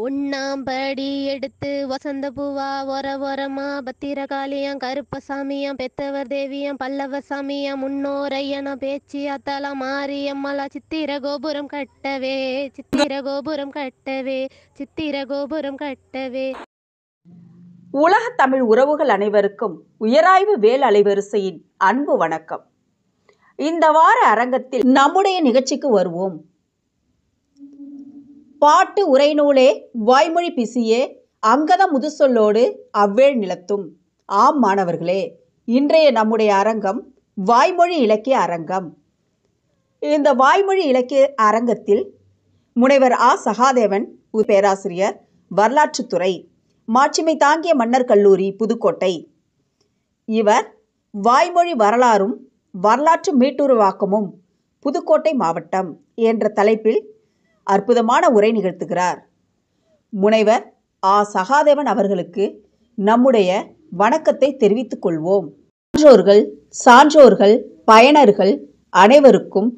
உண்ணாம்படி எடுத்து வசந்த பூவா ஒரமா பத்திரகாளியம் கருப்பசாமியம் பெத்தவர் தேவியம் பல்லவ சாமியம் முன்னோரையன பேச்சு அத்தல மாரியம்மலா சித்திர கோபுரம் கட்டவே சித்திர கோபுரம் கட்டவே சித்திர கோபுரம் கட்டவே. உலக தமிழ் உறவுகள் அனைவருக்கும் உயராய்வு வேல் அலைவரிசையின் அன்பு வணக்கம். இந்த வார அரங்கத்தில் நம்முடைய நிகழ்ச்சிக்கு வருவோம். பாட்டு உரைநூலே வாய்மொழி பிசியே அங்கத முதுசொல்லோடு அவ்வேள் நிலத்தும். ஆம் மாணவர்களே, இன்றைய நம்முடைய அரங்கம் வாய்மொழி இலக்கிய அரங்கம். இந்த வாய்மொழி இலக்கிய அரங்கத்தில் முனைவர் ஆ. சகாதேவன் பேராசிரியர், வரலாற்றுத்துறை, மாட்சிமை தாங்கிய மன்னர் கல்லூரி, புதுக்கோட்டை. இவர் வாய்மொழி வரலாறும் வரலாற்று மீட்டுருவாக்கமும் புதுக்கோட்டை மாவட்டம் என்ற தலைப்பில் அற்புதமான உரை நிகழ்த்துகிறார். முனைவர் ஆ. சகாதேவன் அவர்களுக்கு நம்முடைய வணக்கத்தை தெரிவித்துக் கொள்வோம். சான்றோர்கள், பயனர்கள் அனைவருக்கும்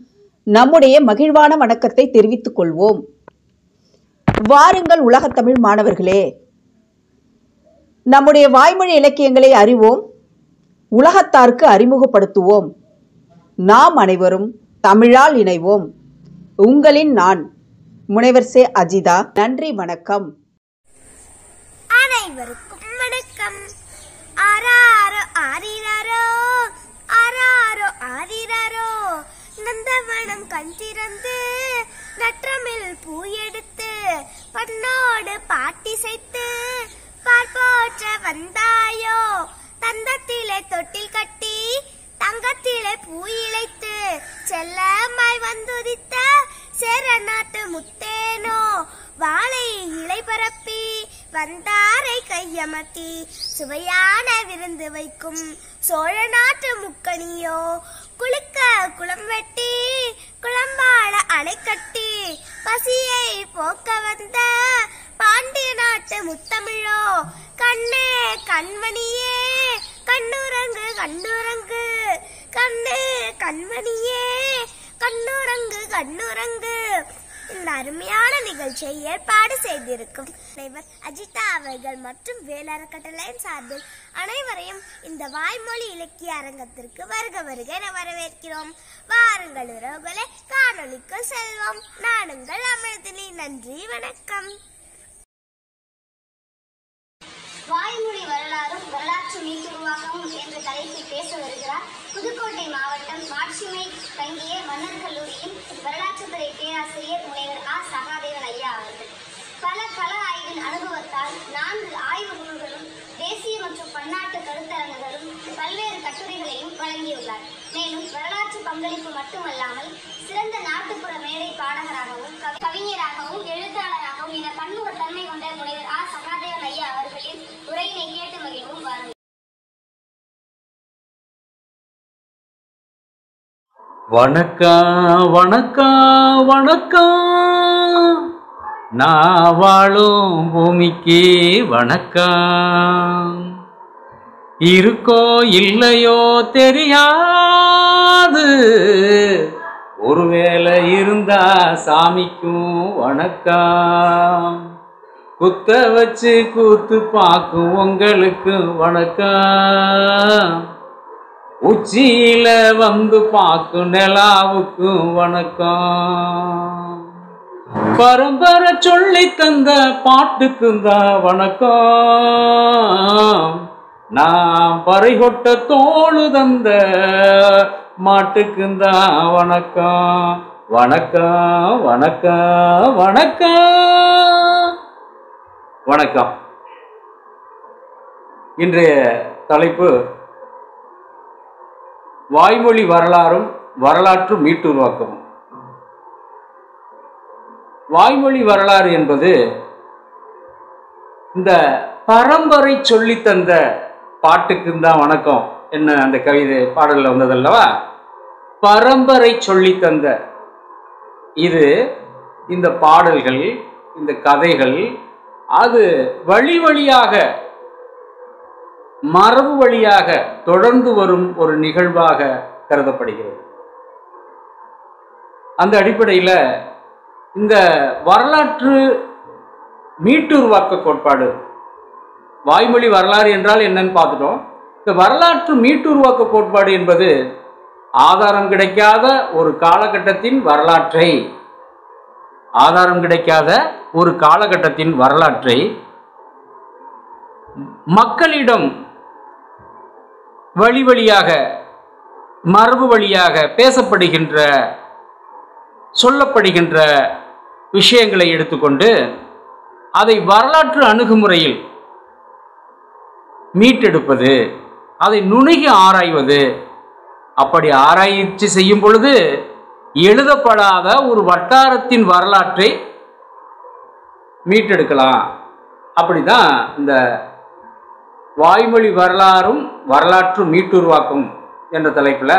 நம்முடைய மகிழ்வான வணக்கத்தை தெரிவித்துக் கொள்வோம். வாருங்கள் உலகத்தமிழ் மாணவர்களே, நம்முடைய வாய்மொழி இலக்கியங்களை அறிவோம், உலகத்தாருக்கு அறிமுகப்படுத்துவோம். நாம் அனைவரும் தமிழால் இணைவோம். உங்களின் நான் முனைவர் சே. அஜிதா. நன்றி, வணக்கம். அனைவருக்கும் வணக்கம். ஆராரோ ஆரிராரோ ஆராரோ ஆரிராரோ நந்தவனம் கண் திறந்து நற்றமிழ் பூ எடுத்து பண்ணோடு பாட்டிசைத்து பார்ப்போற்ற வந்தாயோ தந்தத்திலே தொட்டில் கட்டி தங்கத்திலே பூ இழைத்து செல்லமாய் வந்துதித்த சேர நாட்டு முத்தேனோ வாழை இலை பரப்பி வந்தாரை கையமர்த்தி சுவையான விருந்து வைக்கும் சோழ நாட்டு முக்கணியோ குளிக்க குளம் வெட்டி குளம்பாட அணை கட்டி பசியை போக்க வந்த பாண்டிய நாட்டு முத்தமிழோ கண்ணே கண்மணியே கண்ணுரங்கு கண்ணுரங்கு கண்ணே கண்மணியே கண்ணுரங்கு கண்ணுரங்கு. இந்த அருமையான நிகழ்ச்சியை ஏற்பாடு செய்திருக்கும் தலைவர் அஜிதா அவர்கள் மற்றும் வேலறக்கட்டளையின் சார்பில் அனைவரையும் இந்த வாய்மொழி இலக்கிய அரங்கத்திற்கு வருக என வரவேற்கிறோம். வாருங்கள் உறவுகளே, காணொளிக்கு செல்வோம். நானுங்கள் அமிர்தினி. நன்றி, வணக்கம். வாய்மொழி வரலாறும் வரலாற்று மீட்டுருவாக்கமும் என்ற தலைப்பில் பேச வருகிறார் புதுக்கோட்டை மாவட்டம் மாட்சிமை தங்கிய மன்னர் கல்லூரியின் வரலாற்றுத்துறை பேராசிரியர் முனைவர் ஆ. சகாதேவன் ஐயா அவர்கள். பல கள ஆய்வின் அனுபவத்தால் 4 ஆய்வு நூல்களும் தேசிய மற்றும் பன்னாட்டு கருத்தரங்குகளும் பல்வேறு கட்டுரைகளையும் வழங்கியுள்ளார். மேலும் வரலாற்று பங்களிப்பு மட்டுமல்லாமல் சிறந்த நாட்டுப்புற மேடை பாடகராகவும் கவிஞராகவும் எழுத்தாளராகவும் என பன்முகத்தன்மை கொண்ட முனைவர் ஆ. சகாதேவன் ஐயா அவர்களின் உரையினை கேட்டு மகிழ்வும். வாருங்கள். வணக்கம் வணக்கம் வணக்கம், நான் வாழும் பூமிக்கு வணக்கம். இருக்கோ இல்லையோ தெரியாது, ஒருவேளை இருந்தா சாமிக்கும் வணக்கம். குத்த வச்சு கூத்து பார்க்கும் உங்களுக்கு வணக்கம். உச்சியில வந்து பார்க்கும் நிலாவுக்கும் வணக்கம். பரம்பரை சொல்லி தந்த பாட்டுக்கும் தான் வணக்கம். நான் பறைகொட்ட தோளு தந்த மாட்டுக்கும் தான் வணக்கம். வணக்கம் வணக்கம் வணக்கம் வணக்கம். இன்றைய தலைப்பு வாய்மொழி வரலாறும் வரலாற்று மீட்டுருவாக்கமும். வாய்மொழி வரலாறு என்பது இந்த பரம்பரை சொல்லி தந்த பாட்டுக்கு தான் வணக்கம் என்ன அந்த கவிதை பாடலில் வந்ததல்லவா. பரம்பரை சொல்லி தந்த இது, இந்த பாடல்கள், இந்த கதைகள் அது வழி வழியாக மரபு வழியாக தொடர்ந்து வரும் ஒரு நிகழ்வாக கருதப்படுகிறது. அந்த அடிப்படையில் இந்த வரலாற்று மீட்டுருவாக்க கோட்பாடு. வாய்மொழி வரலாறு என்றால் என்னன்னு பார்த்துட்டோம். இந்த வரலாற்று மீட்டுருவாக்க கோட்பாடு என்பது ஆதாரம் கிடைக்காத ஒரு காலகட்டத்தின் வரலாற்றை மக்களிடம் வழி வழியாக மரபு வழியாக பேசப்படுகின்ற சொல்லப்படுகின்ற விஷயங்களை எடுத்துக்கொண்டு அதை வரலாற்று அணுகுமுறையில் மீட்டெடுப்பது, அதை நுணுகி ஆராய்வது. அப்படி ஆராய்ச்சி செய்யும் பொழுது எழுதப்படாத ஒரு வட்டாரத்தின் வரலாற்றை மீட்டெடுக்கலாம். அப்படிதான் இந்த வாய்மொழி வரலாறும் வரலாற்று மீட்டுருவாக்கம் என்ற தலைப்பில்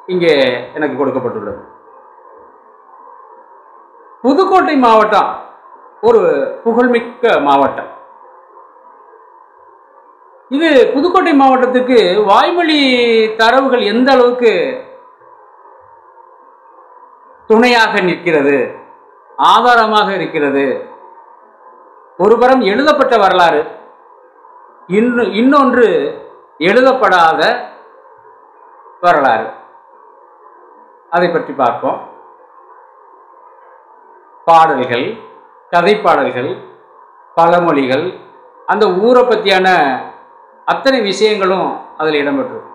இங்கே எனக்கு கொடுக்கப்பட்டுள்ளது. புதுக்கோட்டை மாவட்டம் ஒரு புகழ்மிக்க மாவட்டம். இது புதுக்கோட்டை மாவட்டத்துக்கு வாய்மொழி தரவுகள் எந்த அளவுக்கு துணையாக நிற்கிறது, ஆதாரமாக இருக்கிறது. ஒருபுறம் எழுதப்பட்ட வரலாறு, இன்னொன்று எழுதப்படாத வரலாறு. அதை பற்றி பார்ப்போம். பாடல்கள், கதைப்பாடல்கள், பழமொழிகள், அந்த ஊரை பற்றியான அத்தனை விஷயங்களும் அதில் இடம்பெற்றது.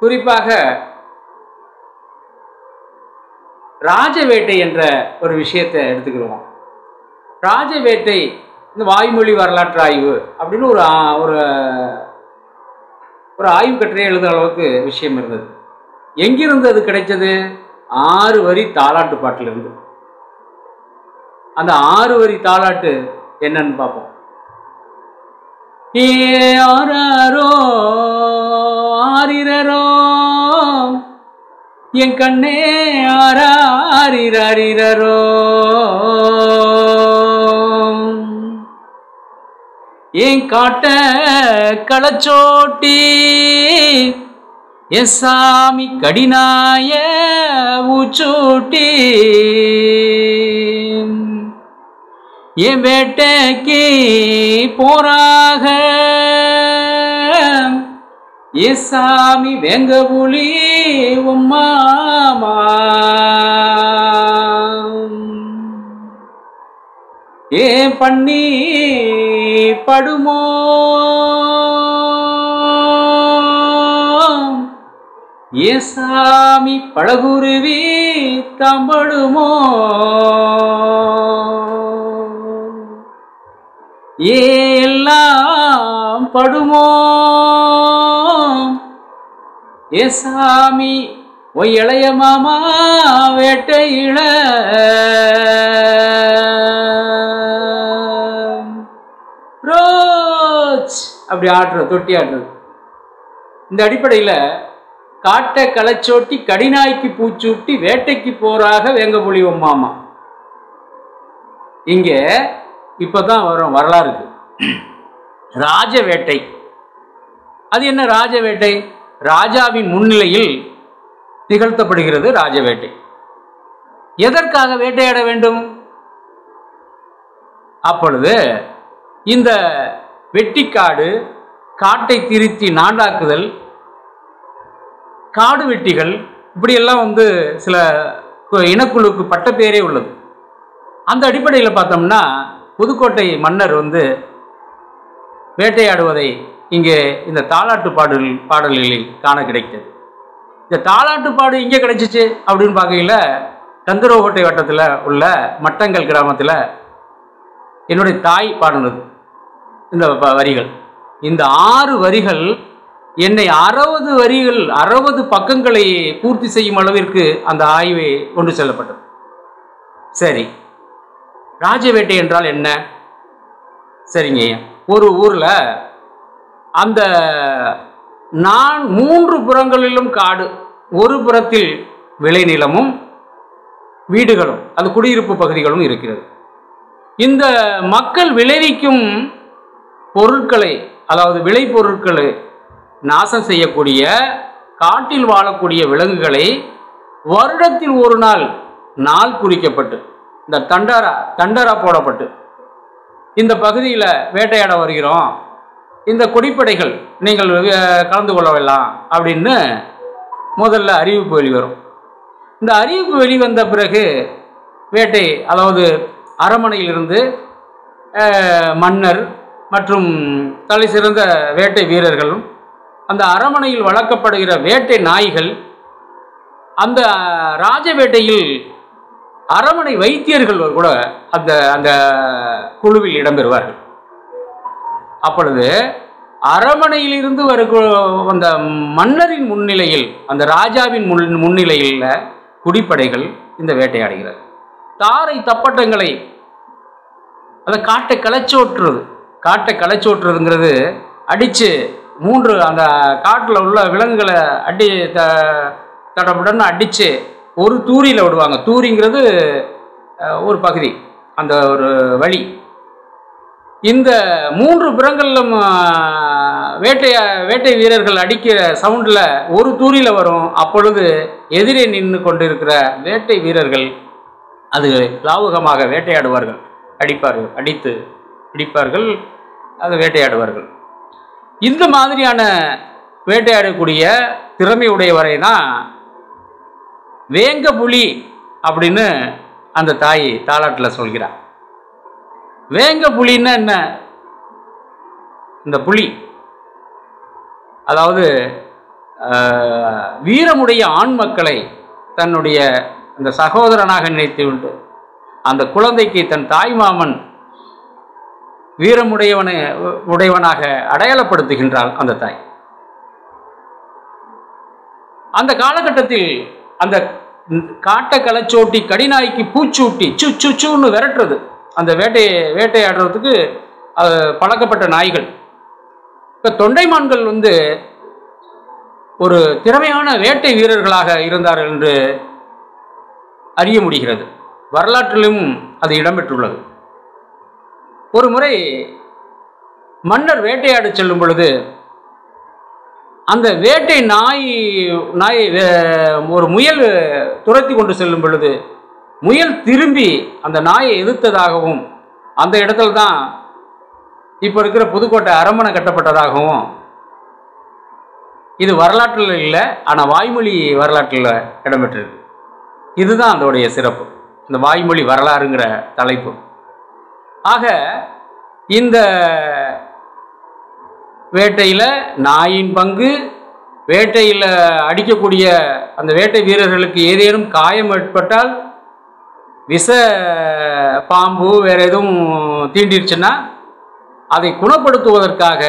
குறிப்பாக ராஜவேட்டை என்ற ஒரு விஷயத்தை எடுத்துக்கிறோம். ராஜவேட்டை இந்த வாய்மொழி வரலாற்று ஆய்வு அப்படின்னு ஒரு ஆய்வு கட்டுரை எழுதுகிற அளவுக்கு விஷயம் இருந்தது. எங்கிருந்து அது கிடைச்சது? 6 வரி தாலாட்டு பாட்டிலிருந்து. அந்த 6 வரி தாலாட்டு என்னன்னு பார்ப்போம். ஆராரோ ஆரிரரோ என் கண்ணே ஆராரிரோ என் காட்ட களச்சோட்டி என் சாமி கடினாய ஊச்சூட்டி என் வேட்டைக்கு போறாக என் சாமி வெங்க புலி உம்மாமா ஏன் பண்ணி படுமோ ஏன் சாமி பழகுருவி தம்படுமோ எல்லாம் படுமோ ஏ சாமி ஒய் இளைய மாமா வேட்டையில ரோச் அப்படி ஆடுறது, தொட்டி ஆடுறது. இந்த அடிப்படையில் காட்டை களச்சோட்டி கடிநாய்க்கு பூச்சூட்டி வேட்டைக்கு போறாக வேங்க புலி மாமா. இங்கே இப்பதான் வரும் வரலாறுக்கு ராஜ வேட்டை. அது என்ன ராஜ வேட்டை? ராஜாவின் முன்னிலையில் நிகழ்த்தப்படுகிறது ராஜ வேட்டை. எதற்காக வேட்டையாட வேண்டும்? அப்பொழுது இந்த வெட்டிக்காடு, காட்டை திருத்தி நாண்டாக்குதல், காடு வெட்டிகள், இப்படியெல்லாம் சில இனக்குழுக்கு பட்ட பேரே உள்ளது. அந்த அடிப்படையில் பார்த்தோம்னா புதுக்கோட்டை மன்னர் வேட்டையாடுவதை இங்கே இந்த தாலாட்டு பாடல்களில் காண கிடைத்தது. இந்த தாலாட்டு பாடு இங்கே கிடைச்சிச்சு அப்படின்னு பார்க்கையில் கந்தரோகோட்டை வட்டத்தில் உள்ள மட்டங்கள் கிராமத்தில் என்னுடைய தாய் பாடினது இந்த வரிகள். இந்த 6 வரிகள் என்னை 60 பக்கங்களை பூர்த்தி செய்யும் அளவிற்கு அந்த ஆய்வை கொண்டு செல்லப்பட்டது. சரி, ராஜவேட்டை என்றால் என்ன? சரிங்க, ஒரு ஊரில் அந்த 3 புறங்களிலும் காடு, ஒரு புறத்தில் விளைநிலமும் வீடுகளும், அது குடியிருப்பு பகுதிகளும் இருக்கிறது. இந்த மக்கள் விளைவிக்கும் பொருட்களை, அதாவது விளைபொருட்களை நாசம் செய்யக்கூடிய, காட்டில் வாழக்கூடிய விலங்குகளை வருடத்தில் ஒரு நாள் குறிக்கப்பட்டு இந்த தண்டரா போடப்பட்டு இந்த பகுதியில் வேட்டையாட வருகிறோம், இந்த கொடிப்படைகள் நீங்கள் கலந்து கொள்ளலாம் அப்படின்னு முதல்ல அறிவிப்பு வெளிவரும். இந்த அறிவிப்பு வெளிவந்த பிறகு வேட்டை, அதாவது அரண்மனையிலிருந்து மன்னர் மற்றும் தலை சிறந்த வேட்டை வீரர்களும் அந்த அரண்மனையில் வளர்க்கப்படுகிற வேட்டை நாய்கள், அந்த ராஜ வேட்டையில் அரண்மனை வைத்தியர்கள் கூட அந்த அந்த குழுவில் இடம்பெறுவார்கள். அப்பொழுது அரண்மனையிலிருந்து வந்த மன்னரின் முன்னிலையில், அந்த ராஜாவின் முன்னிலையில் குடிப்படைகள் இந்த வேட்டையாடுகிறது. தாரை தப்பட்டங்களை, அதை காட்டை களைச்சோட்டுறதுங்கிறது அடித்து அந்த காட்டில் உள்ள விலங்குகளை தடபுடன்னு அடித்து ஒரு தூரியில் விடுவாங்க. தூரிங்கிறது ஒரு பகுதி, அந்த ஒரு வழி. இந்த 3 புறங்களிலும் வேட்டை வீரர்கள் அடிக்கிற சவுண்டில் ஒரு தூரியில் வரும். அப்பொழுது எதிரே நின்று கொண்டிருக்கிற வேட்டை வீரர்கள் அது லாவகமாக வேட்டையாடுவார்கள், அடித்து பிடிப்பார்கள், அது வேட்டையாடுவார்கள். இந்த மாதிரியான வேட்டையாடக்கூடிய திறமை உடையவரை தான் வேங்க புலி அப்படின்னு அந்த தாய் தாலாட்டில் சொல்கிறார். வேங்க புலின்னா என்ன? இந்த புலி, அதாவது வீரமுடைய ஆண் மக்களை தன்னுடைய அந்த சகோதரனாக நினைத்து உண்டு அந்த குழந்தைக்கு தன் தாய் மாமன் வீரமுடையவனாக அடையாளப்படுத்துகின்றாள் அந்த தாய். அந்த காலகட்டத்தில் அந்த காட்டை களைச்சோட்டி கடிநாய்க்கு பூச்சூட்டி சுன்னு விரட்டுறது, அந்த வேட்டையாடுறதுக்கு பழக்கப்பட்ட நாய்கள். இப்போ தொண்டைமான்கள் ஒரு திறமையான வேட்டை வீரர்களாக இருந்தார்கள் என்று அறிய முடிகிறது. வரலாற்றிலும் அது இடம்பெற்றுள்ளது. ஒரு முறை மன்னர் வேட்டையாட செல்லும் பொழுது அந்த வேட்டை நாயை ஒரு முயல் துரத்தி கொண்டு செல்லும் பொழுது முயல் திரும்பி அந்த நாயை எதிர்த்ததாகவும், அந்த இடத்துல தான் இப்போ இருக்கிற புதுக்கோட்டை அரண்மனை கட்டப்பட்டதாகவும், இது வரலாற்றில் இல்லை, ஆனால் வாய்மொழி வரலாற்றில் இடம்பெற்றிருக்கு. இதுதான் அதோடைய சிறப்பு, இந்த வாய்மொழி வரலாறுங்கிற தலைப்பு. ஆக இந்த வேட்டையில் நாயின் பங்கு, வேட்டையில் அடிக்கக்கூடிய அந்த வேட்டை வீரர்களுக்கு ஏதேனும் காயம் ஏற்பட்டால், விஷ பாம்பு வேறு எதுவும் தீண்டிருச்சுன்னா அதை குணப்படுத்துவதற்காக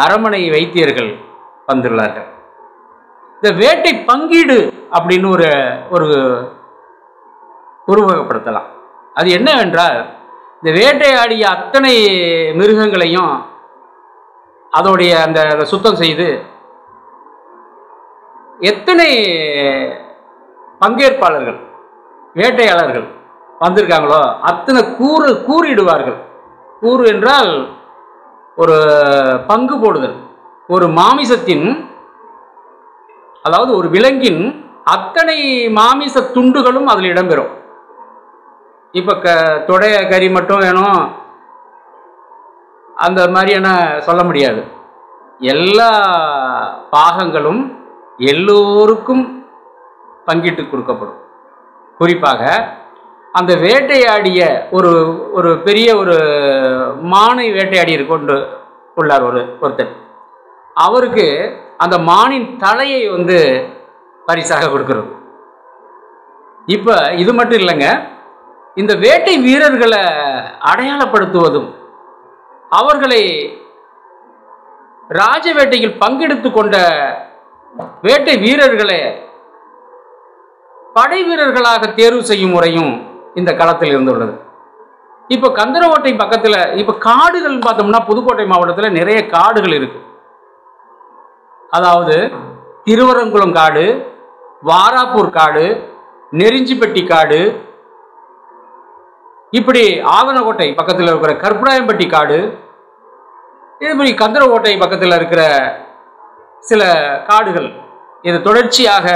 அரண்மனை வைத்தியர்கள் வந்துள்ளார்கள். இந்த வேட்டை பங்கீடு அப்படின்னு ஒரு உருவகப்படுத்தலாம். அது என்னவென்றால், இந்த வேட்டையாடிய அத்தனை மிருகங்களையும் அதோடைய அந்த சுத்தம் செய்து எத்தனை பங்கேற்பாளர்கள் வேட்டையாளர்கள் வந்திருக்காங்களோ அத்தனை கூறிடுவார்கள். கூறு என்றால் ஒரு பங்கு போடுதல். ஒரு மாமிசத்தின், அதாவது ஒரு விலங்கின் அத்தனை மாமிச துண்டுகளும் அதில் இடம்பெறும். இப்போ தொடைய கறி மட்டும் வேணும் அந்த மாதிரியான சொல்ல முடியாது. எல்லா பாகங்களும் எல்லோருக்கும் பங்கிட்டு கொடுக்கப்படும். குறிப்பாக அந்த வேட்டையாடிய ஒரு பெரிய ஒரு மானை வேட்டையாடி கொண்டு உள்ளார் ஒருத்தர். அவருக்கு அந்த மானின் தலையை பரிசாக கொடுக்கிறது. இப்போ இது மட்டும் இல்லைங்க, இந்த வேட்டை வீரர்களை அடையாளப்படுத்துவதும் அவர்களை ராஜ வேட்டையில் பங்கெடுத்து கொண்ட வேட்டை வீரர்களை படை வீரர்களாக தேர்வு செய்யும் முறையும் இந்த களத்தில் இருந்துள்ளது. இப்போ கந்தரகோட்டை பக்கத்தில் இப்போ காடுகள் பார்த்தோம்னா புதுக்கோட்டை மாவட்டத்தில் நிறைய காடுகள் இருக்கு. அதாவது திருவரங்குளம் காடு, வாராப்பூர் காடு, நெருஞ்சிப்பட்டி காடு, இப்படி ஆவணக்கோட்டை பக்கத்தில் இருக்கிற கற்பூராயம்பட்டி காடு, இதுபடி கந்தரகோட்டை பக்கத்தில் இருக்கிற சில காடுகள், இது தொடர்ச்சியாக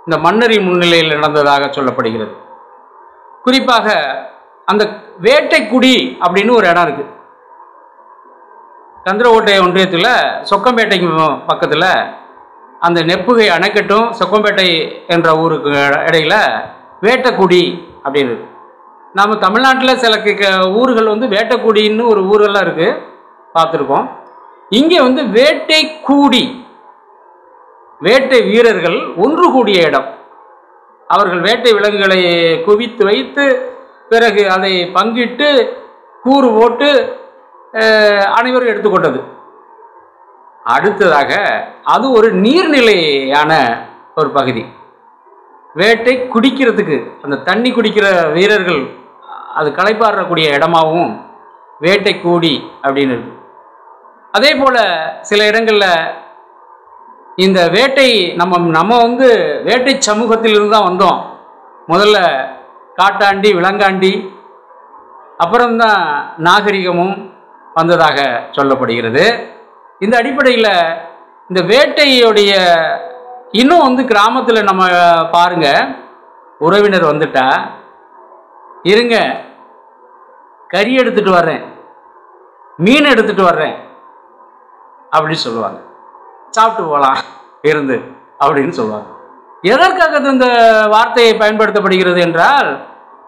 இந்த மன்னரின் முன்னிலையில் நடந்ததாக சொல்லப்படுகிறது. குறிப்பாக அந்த வேட்டைக்குடி அப்படின்னு ஒரு இடம் இருக்குது. கந்தரக்கோட்டை ஒன்றியத்தில் சொக்கம்பேட்டைக்கு பக்கத்தில் அந்த நெப்புகை அணைக்கட்டும் சொக்கம்பேட்டை என்ற ஊருக்கு இடையில வேட்டைக்குடி அப்படின்னு இருக்கு. நம்ம தமிழ்நாட்டில் சில ஊர்கள் வந்து வேட்டைக்குடின்னு ஒரு ஊரெல்லாம் இருக்குது, பார்த்துருக்கோம். இங்கே வந்து வேட்டைக்கூடி, வேட்டை வீரர்கள் ஒன்று கூடிய இடம். அவர்கள் வேட்டை விலங்குகளை குவித்து வைத்து பிறகு அதை பங்கிட்டு கூறு போட்டு அனைவரும் எடுத்துக்கொண்டது. அடுத்ததாக அது ஒரு நீர்நிலையான ஒரு பகுதி. வேட்டை குடிக்கிறதுக்கு அந்த தண்ணி குடிக்கிற வீரர்கள் அது களைப்பாறக்கூடிய இடமாகவும் வேட்டை கூடி அப்படின்னு இருக்கு. அதே போல் சில இடங்களில் இந்த வேட்டை நம்ம வந்து வேட்டை சமூகத்திலிருந்து தான் வந்தோம். முதல்ல காட்டாண்டி விலங்காண்டி அப்புறம்தான் நாகரிகமும் வந்ததாக சொல்லப்படுகிறது. இந்த அடிப்படையில் இந்த வேட்டையுடைய இன்னும் வந்து கிராமத்தில் நம்ம பாருங்க, உறவினர் வந்துட்டா இருங்க கறி எடுத்துட்டு வர்றேன், மீன் எடுத்துட்டு வர்றேன் அப்படின்னு சொல்லுவாங்க. சாப்பிட்டு போகலாம் இருந்து அப்படின்னு சொல்லுவாங்க. எதற்காக இந்த வார்த்தையை பயன்படுத்தப்படுகிறது என்றால்,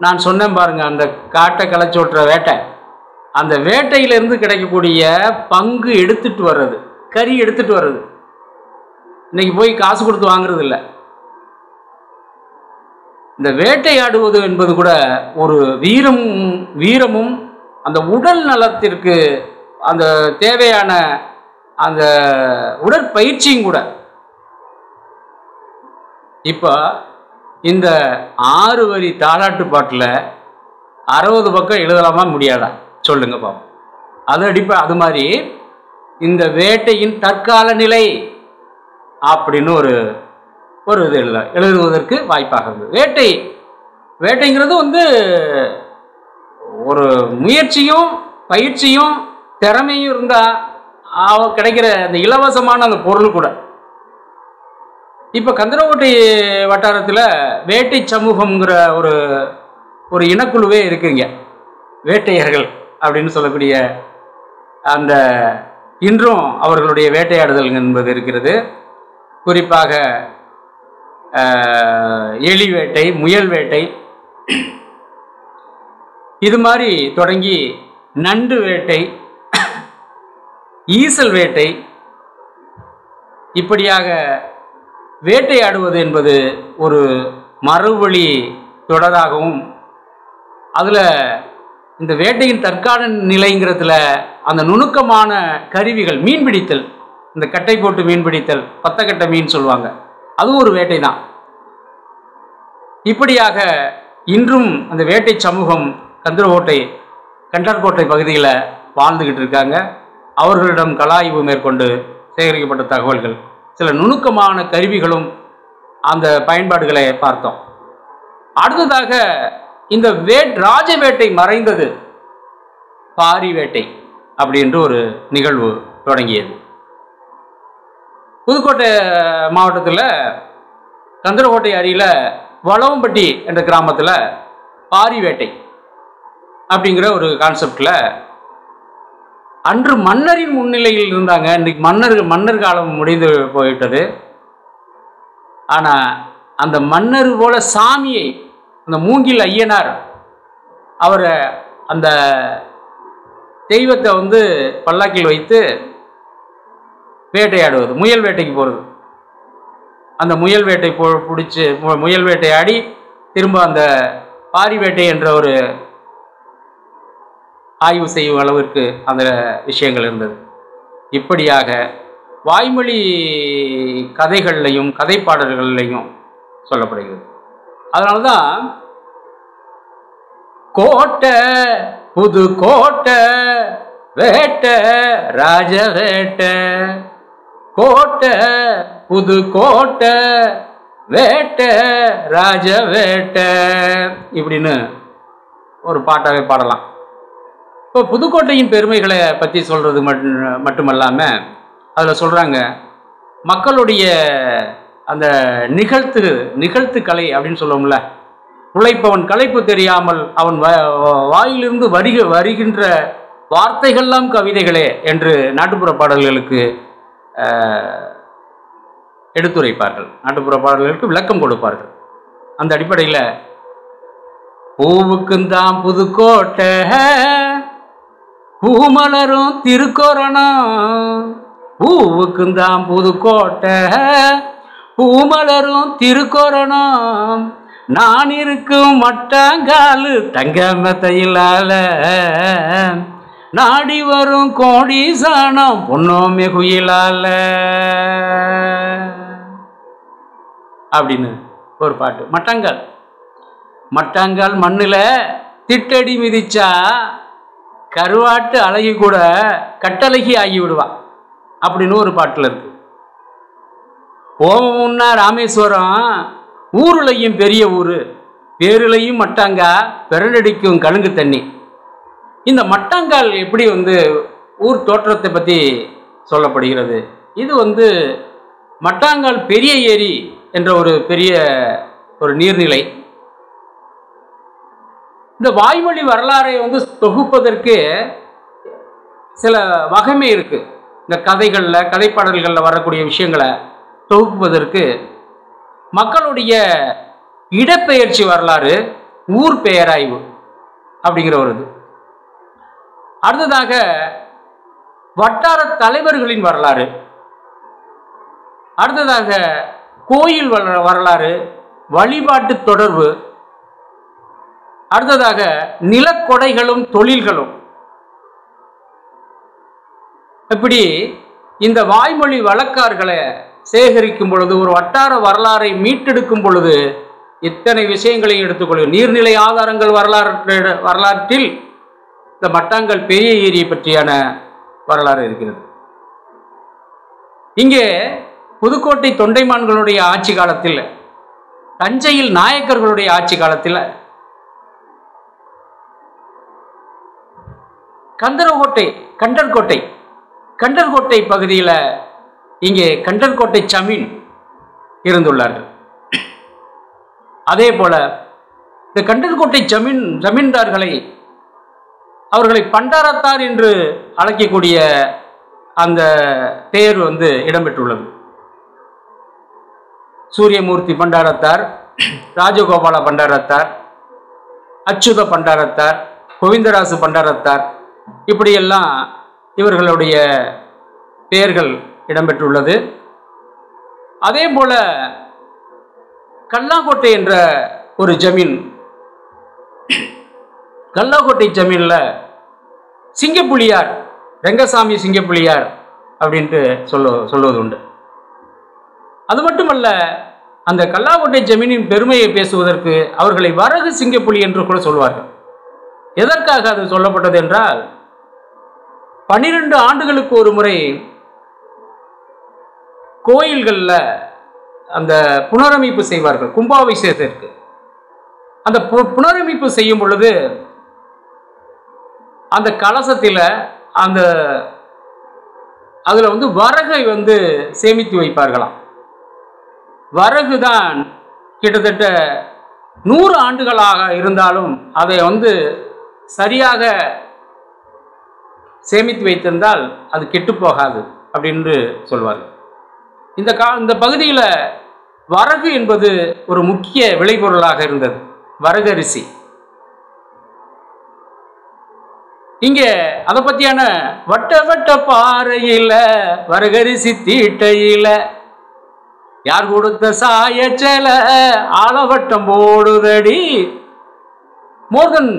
நான் சொன்னேன் பாருங்க, அந்த காட்டை களைச்சோட்டுற வேட்டை, அந்த வேட்டையிலிருந்து கிடைக்கக்கூடிய பங்கு எடுத்துட்டு வர்றது, கறி எடுத்துட்டு வர்றது. இன்னைக்கு போய் காசு கொடுத்து வாங்குறது இல்லை. இந்த வேட்டையாடுவது என்பது கூட ஒரு வீரமும் அந்த உடல் நலத்திற்கு அந்த தேவையான அந்த உடற்பயிற்சியும் கூட. இப்போ இந்த 6 வரி தாலாட்டு பாட்டில் 60 பக்கம் எழுதலாமா முடியாதா சொல்லுங்க பாப்போம். அது மாதிரி இந்த வேட்டையின் தற்கால நிலை அப்படின்னு ஒரு இது எழுதுவதற்கு வாய்ப்பாக இருந்தது. வேட்டைங்கிறது வந்து ஒரு முயற்சியும் பயிற்சியும் திறமையும் இருந்தால் கிடைக்கிற அந்த இலவசமான அந்த பொருள் கூட. இப்போ கந்தரக்கோட்டை வட்டாரத்தில் வேட்டை சமூகம்ங்கிற ஒரு இனக்குழுவே இருக்குங்க. வேட்டையர்கள் அப்படின்னு சொல்லக்கூடிய அந்த இன்றும் அவர்களுடைய வேட்டையாடுதல் என்பது இருக்கிறது. குறிப்பாக எலி வேட்டை, முயல் வேட்டை, இது மாதிரி தொடங்கி நண்டு வேட்டை, ஈசல் வேட்டை, இப்படியாக வேட்டையாடுவது என்பது ஒரு மறுவழி தொடராகவும், அதில் இந்த வேட்டையின் தற்கால நிலைங்கிறதுல அந்த நுணுக்கமான கருவிகள், மீன்பிடித்தல், இந்த கட்டை போட்டு மீன் பிடித்தல், பத்தக்கட்டை மீன் சொல்லுவாங்க, அதுவும் ஒரு வேட்டை தான். இப்படியாக இன்றும் அந்த வேட்டை சமூகம் கண்டர்கோட்டை பகுதியில் வாழ்ந்துக்கிட்டு இருக்காங்க. அவர்களிடம் கள ஆய்வு மேற்கொண்டு சேகரிக்கப்பட்ட தகவல்கள், சில நுணுக்கமான கருவிகளும் அந்த பயன்பாடுகளை பார்த்தோம். அடுத்ததாக இந்த ராஜ வேட்டை மறைந்தது, பாரி வேட்டை அப்படின்ற ஒரு நிகழ்வு தொடங்கியது. புதுக்கோட்டை மாவட்டத்தில் கந்தரக்கோட்டை அருகில் வளவம்பட்டி என்ற கிராமத்தில் பாரி வேட்டை அப்படிங்கிற ஒரு கான்செப்டில் அன்று மன்னரின் முன்னிலையில் இருந்தாங்க. இன்றைக்கு மன்னர் காலம் முடிந்து போயிட்டது. ஆனால் அந்த மன்னர் போல சாமியை, அந்த மூங்கில் ஐயனார், அவரை அந்த தெய்வத்தை வந்து பல்லாக்கில் வைத்து வேட்டையாடுவது, முயல் வேட்டைக்கு போகிறது. அந்த முயல் வேட்டை பிடிச்சி முயல் வேட்டையாடி திரும்ப அந்த பாரி வேட்டை என்ற ஒரு ஆய்வு செய்யும் அளவிற்கு அந்த விஷயங்கள் இருந்தது. இப்படியாக வாய்மொழி கதைகள்லையும் கதைப்பாடல்கள்லையும் சொல்லப்படுகிறது. அதனால தான் கோட்டை புது கோட்டை வேட்டை ராஜ வேட்டை, கோட்டை புது கோட்டை வேட்டை ராஜ வேட்டை இப்படின்னு ஒரு பாட்டாகவே பாடலாம். இப்போ புதுக்கோட்டையின் பெருமைகளை பற்றி சொல்கிறது மட்டுமல்லாமல் அதில் சொல்கிறாங்க, மக்களுடைய அந்த நிகழ்த்து கலை அப்படின்னு சொல்லுவோம்ல, உழைப்பவன் களைப்பு தெரியாமல் அவன் வாயிலிருந்து வருகின்ற வார்த்தைகள்லாம் கவிதைகளே என்று நாட்டுப்புற பாடல்களுக்கு எடுத்துரைப்பார்கள், நாட்டுப்புற பாடல்களுக்கு விளக்கம் கொடுப்பார்கள். அந்த அடிப்படையில் பூவுக்குந்தான் புதுக்கோட்டை, பூமலரும் திருக்கோரணம், பூவுக்குந்தான் புதுக்கோட்டை, பூமலரும் திருக்கோரணம், நான் இருக்கும் மட்டாங்காலு தங்க மெத்தையிலால, நாடி வரும் கோடீசானம் பொன்னோமே குயிலால அப்படின்னு ஒரு பாட்டு. மட்டாங்கால் மட்டாங்கால் மண்ணில் திட்டடி மிதிச்சா கருவாட்டு அழகி கூட கட்டழகி ஆகி விடுவா அப்படின்னு ஒரு பாட்டில் இருக்கு. ஓமம்னா ராமேஸ்வரம், ஊருலையும் பெரிய ஊர், பேருலையும் மட்டாங்கா, பிறனடிக்கும் கழுங்கு தண்ணி. இந்த மட்டாங்கால் எப்படி ஊர் தோற்றத்தை பற்றி சொல்லப்படுகிறது? இது மட்டாங்கால் பெரிய ஏரி என்ற ஒரு பெரிய ஒரு நீர்நிலை. இந்த வாய்மொழி வரலாறை தொகுப்பதற்கு சில வகைமை இருக்கு. இந்த கதைகளில் கதைப்பாடல்களில் வரக்கூடிய விஷயங்களை தொகுப்பதற்கு மக்களுடைய இடப்பெயர்ச்சி வரலாறு, ஊர் பெயராய்வு அப்படிங்கிற ஒரு இது. அடுத்ததாக வட்டார தலைவர்களின் வரலாறு, அடுத்ததாக கோயில் வரலாறு, வழிபாட்டு தொடர்பு, அடுத்ததாக நிலக்கொடைகளும் தொழில்களும். இப்படி இந்த வாய்மொழி வழக்காறுகளை சேகரிக்கும் பொழுது, ஒரு வட்டார வரலாறை மீட்டெடுக்கும் பொழுது இத்தனை விஷயங்களையும் எடுத்துக்கொள்ளும். நீர்நிலை ஆதாரங்கள் வரலாற்றில் இந்த மட்டாங்கல் பெரிய ஏரியை பற்றியான வரலாறு இருக்கிறது. இங்கே புதுக்கோட்டை தொண்டைமான்களுடைய ஆட்சி காலத்தில், தஞ்சையில் நாயக்கர்களுடைய ஆட்சி காலத்தில், கண்டர்கோட்டை பகுதியில் இங்கே கண்டர்கோட்டை ஜமீன் இருந்துள்ளார்கள். அதே போல இந்த கண்டர்கோட்டை ஜமீன்தார்களை அவர்களை பண்டாரத்தார் என்று அழைக்கக்கூடிய அந்த பெயர் இடம்பெற்றுள்ளது. சூரியமூர்த்தி பண்டாரத்தார், ராஜகோபால பண்டாரத்தார், அச்சுத பண்டாரத்தார், கோவிந்தராசு பண்டாரத்தார், இப்படியெல்லாம் இவர்களுடைய பெயர்கள் இடம்பெற்றுள்ளது. அதே போல கல்லாக்கோட்டை என்ற ஒரு ஜமீன், கல்லாக்கோட்டை ஜமீனில் சிங்கப்புலியார், ரெங்கசாமி சிங்கப்புலியார் அப்படின்ட்டு சொல்லுவது உண்டு. அது மட்டுமல்ல, அந்த கல்லாக்கோட்டை ஜமீனின் பெருமையை பேசுவதற்கு அவர்களை வரகு சிங்கப்புலி என்று கூட சொல்வார்கள். எதற்காக அது சொல்லப்பட்டது என்றால், 12 ஆண்டுகளுக்கு ஒரு முறை கோயில்களில் அந்த புனரமைப்பு செய்வார்கள், கும்பாபிஷேகத்திற்கு. அந்த புனரமைப்பு செய்யும் பொழுது அந்த கலசத்தில் அதில் வரகை சேமித்து வைப்பார்களாம். வரகு தான் கிட்டத்தட்ட 100 ஆண்டுகளாக இருந்தாலும் அதை சரியாக சேமித்து வைத்திருந்தால் அது கெட்டு போகாது அப்படின்னு சொல்வார்கள். இந்த பகுதியில் வரகு என்பது ஒரு முக்கிய விளைபொருளாக இருந்தது, வரகரிசி. இங்கே அதை பற்றியான வட்ட வட்ட பாறையில் வரகரிசி தீட்டையில் யார் கொடுத்த சாயச்சல ஆளவட்டம் போடுதடி. மோர்தன்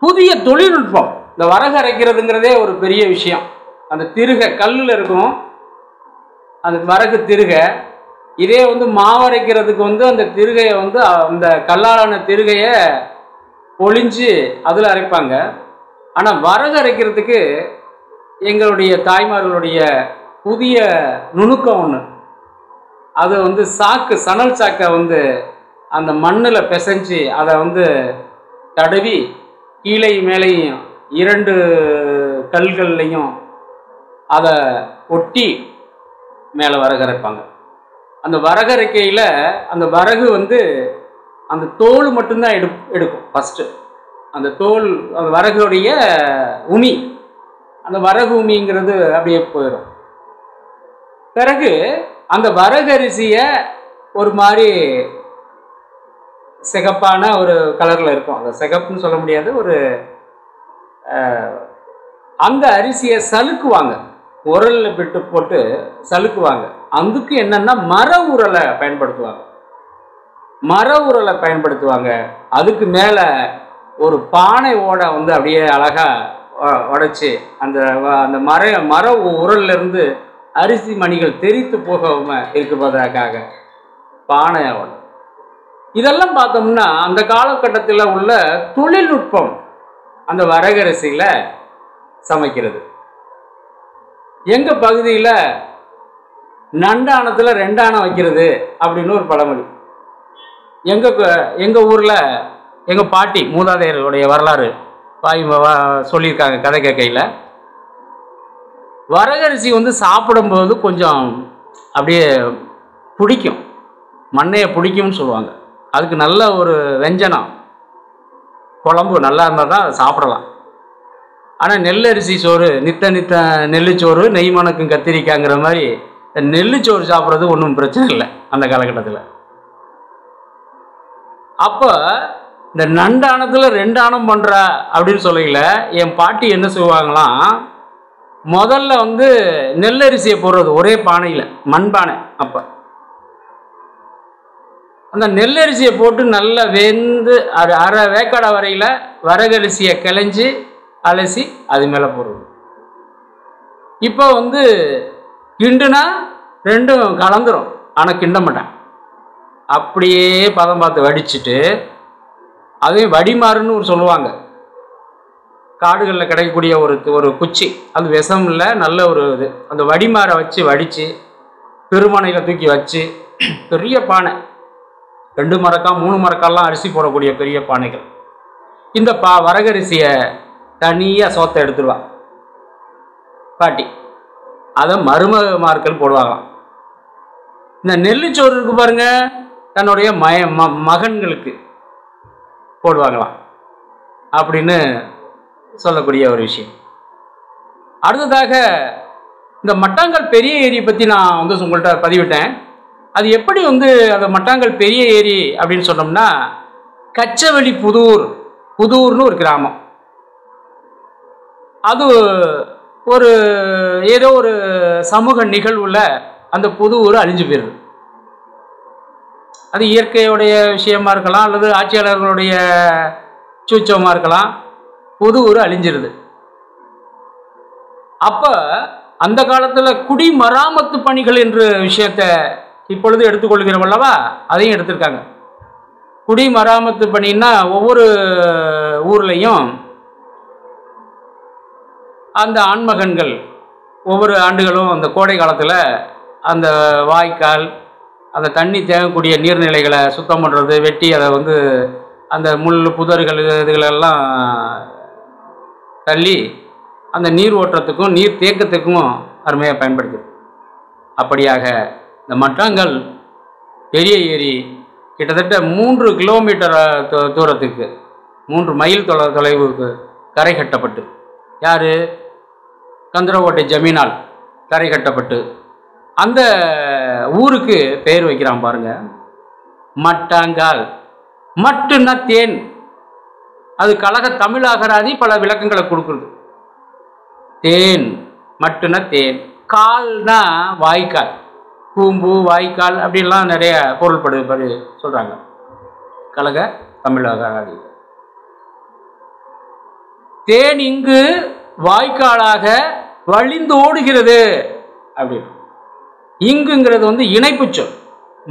புதிய தொழில்நுட்பம். இந்த வரகு அரைக்கிறதுங்கிறதே ஒரு பெரிய விஷயம். அந்த திருகை கல்லில் இருக்கும், அந்த வரகு திருகை. இதே மாவரைக்கிறதுக்கு அந்த திருகையை அந்த கல்லாலான திருகையை பொழிஞ்சு அதில் அரைப்பாங்க. ஆனால் வரகு அரைக்கிறதுக்கு எங்களுடைய தாய்மார்களுடைய புதிய நுணுக்கம் ஒன்று. அது சாக்கு, சணல் சாக்கை அந்த மண்ணில் பிசைஞ்சு அதை தடவி கீழே மேலேயும் 2 கல்கள்லையும் அதை ஒட்டி மேலே வரகு அரைப்பாங்க. அந்த வரகு அரைக்கையில் அந்த வரகு அந்த தோல் மட்டும்தான் எடுக்கும் ஃபஸ்ட்டு. அந்த தோல், அந்த வரகுடைய உமி, அந்த வரகு உமிங்கிறது அப்படியே போயிடும். பிறகு அந்த வரகரிசியை ஒரு மாதிரி சிகப்பான ஒரு கலரில் இருக்கும். அந்த சிகப்புன்னு சொல்ல முடியாது, ஒரு அந்த அரிசியை சலுக்குவாங்க, உரலில் விட்டு போட்டு சலுக்குவாங்க. அதுக்கு என்னென்னா மர உரலை பயன்படுத்துவாங்க. மர உரலை பயன்படுத்துவாங்க. அதுக்கு மேலே ஒரு பானை ஓடை வந்து அப்படியே அழகாக உடைச்சி அந்த அந்த மர உரல்லேருந்து அரிசி மணிகள் தெரித்து போகாமல் இருப்பதற்காக பானை ஓடை. இதெல்லாம் பார்த்தோம்னா அந்த காலகட்டத்தில் உள்ள தொழில்நுட்பம் அந்த வரகரிசியில் சமைக்கிறது. எங்கள் பகுதியில் நண்டானத்தில் 2 ஆணம் வைக்கிறது அப்படின்னு ஒரு பழமொழி. எங்கள் ஊரில் எங்கள் பாட்டி மூதாதையர்களுடைய வரலாறு சொல்லியிருக்காங்க கதை கேட்கையில். வரகரிசி வந்து சாப்பிடும்போது கொஞ்சம் அப்படியே பிடிக்கும், மண்ணையை பிடிக்கும்னு சொல்லுவாங்க. அதுக்கு நல்ல ஒரு வெஞ்சனம், குழம்பு நல்லா இருந்தால் தான் சாப்பிடலாம். ஆனால் நெல்லரிசி சோறு, நித்த நெல்லுச்சோறு, நெய் மணக்கும் கத்திரிக்காய்ங்கிற மாதிரி நெல்லுச்சோறு சாப்பிட்றது ஒன்றும் பிரச்சனை இல்லை அந்த காலகட்டத்தில். அப்போ இந்த நண்டானத்தில் 2 ஆணம் பண்ணுற அப்படின்னு சொல்லல, என் பாட்டி என்ன செய்வாங்களாம், முதல்ல வந்து நெல்லரிசியை போடுறது ஒரே பானையில், மண்பானை. அப்போ அந்த நெல்லரிசியை போட்டு நல்லா வெந்து அரை வேக்காடை வரையில் வரகரிசியை கிளஞ்சி அலசி அது மேலே போடுறது. இப்போ வந்து கிண்டுனா 2ம் கலந்துரும், ஆனால் கிண்ட மாட்டேன். அப்படியே பதம் பார்த்து வடிச்சுட்டு, அதையும் வடிமாறுன்னு ஒரு சொல்லுவாங்க, காடுகளில் கிடைக்கக்கூடிய ஒரு குச்சி, அது விஷம் இல்லை, நல்ல ஒரு இது. அந்த வடிமாரை வச்சு வடித்து பெருமனையில் தூக்கி வச்சு, பெரிய பானை 2 மரக்கால் 3 மரக்கால்லாம் அரிசி போடக்கூடிய பெரிய பானைகள். இந்த வரகரிசியை தனியாக சோத்தை எடுத்துருவான் பாட்டி, அதை மருமகமார்கள் போடுவாங்களாம். இந்த நெல்லுச்சோறு இருக்கு பாருங்க, தன்னுடைய மகன்களுக்கு போடுவாங்களாம் அப்படின்னு சொல்லக்கூடிய ஒரு விஷயம். அடுத்ததாக இந்த மட்டாங்கல் பெரிய ஏரி பற்றி நான் வந்து உங்கள்கிட்ட பதிவிட்டேன். அது எப்படி வந்து அந்த மட்டாங்கல் பெரிய ஏரி அப்படின்னு சொன்னோம்னா, கச்சவெளி புதூர்னு ஒரு கிராமம். அது ஒரு ஏதோ ஒரு சமூக நிகழ்வுல அந்த புதூர் அழிஞ்சு போயிடுது. அது இயற்கையுடைய விஷயமா இருக்கலாம், அல்லது ஆட்சியாளர்களுடைய சூச்சமாக இருக்கலாம். புதூர் அழிஞ்சிருது. அப்போ அந்த காலத்தில் குடிமராமத்து பணிகள் என்ற விஷயத்தை இப்பொழுது எடுத்துக்கொள்கிறோம் அல்லவா, அதையும் எடுத்திருக்காங்க. குடிமராமத்து பணின்னா ஒவ்வொரு ஊர்லேயும் அந்த ஆண்மகன்கள் ஒவ்வொரு ஆண்டுகளும் அந்த கோடை காலத்தில் அந்த வாய்க்கால், அந்த தண்ணி தேங்கக்கூடிய நீர்நிலைகளை சுத்தம் பண்ணுறது, வெட்டி அதை வந்து அந்த முள் புதர்கள் இதுகளெல்லாம் தள்ளி அந்த நீர் ஓட்டத்துக்கும் நீர் தேக்கத்துக்கும் அருமையாக பயன்படுத்துது. அப்படியாக இந்த மட்டாங்கல் பெரிய ஏரி கிட்டத்தட்ட 3 கிலோமீட்டர் தூரத்துக்கு 3 மைல் தொலைவுக்கு கரை கட்டப்பட்டு, யார் கந்தரவோட்டை ஜமீனால் கரை கட்டப்பட்டு அந்த ஊருக்கு பெயர் வைக்கிறான் பாருங்க, மட்டாங்கால். மட்டுன்னா தேன், அது கழக தமிழ் அகராதி பல விளக்கங்களை கொடுக்குறது. தேன் மட்டுன்னா தேன், கால்னா வாய்க்கால், கூம்பு வாய்க்கால் அப்படின்லாம் நிறைய பொருள்படு சொல்றாங்க கழக தமிழ் அகராதி. தேன் இங்கு வாய்க்காலாக வழிந்தோடுகிறது அப்படின்னு. இங்குங்கிறது வந்து இணைப்பு சொல்.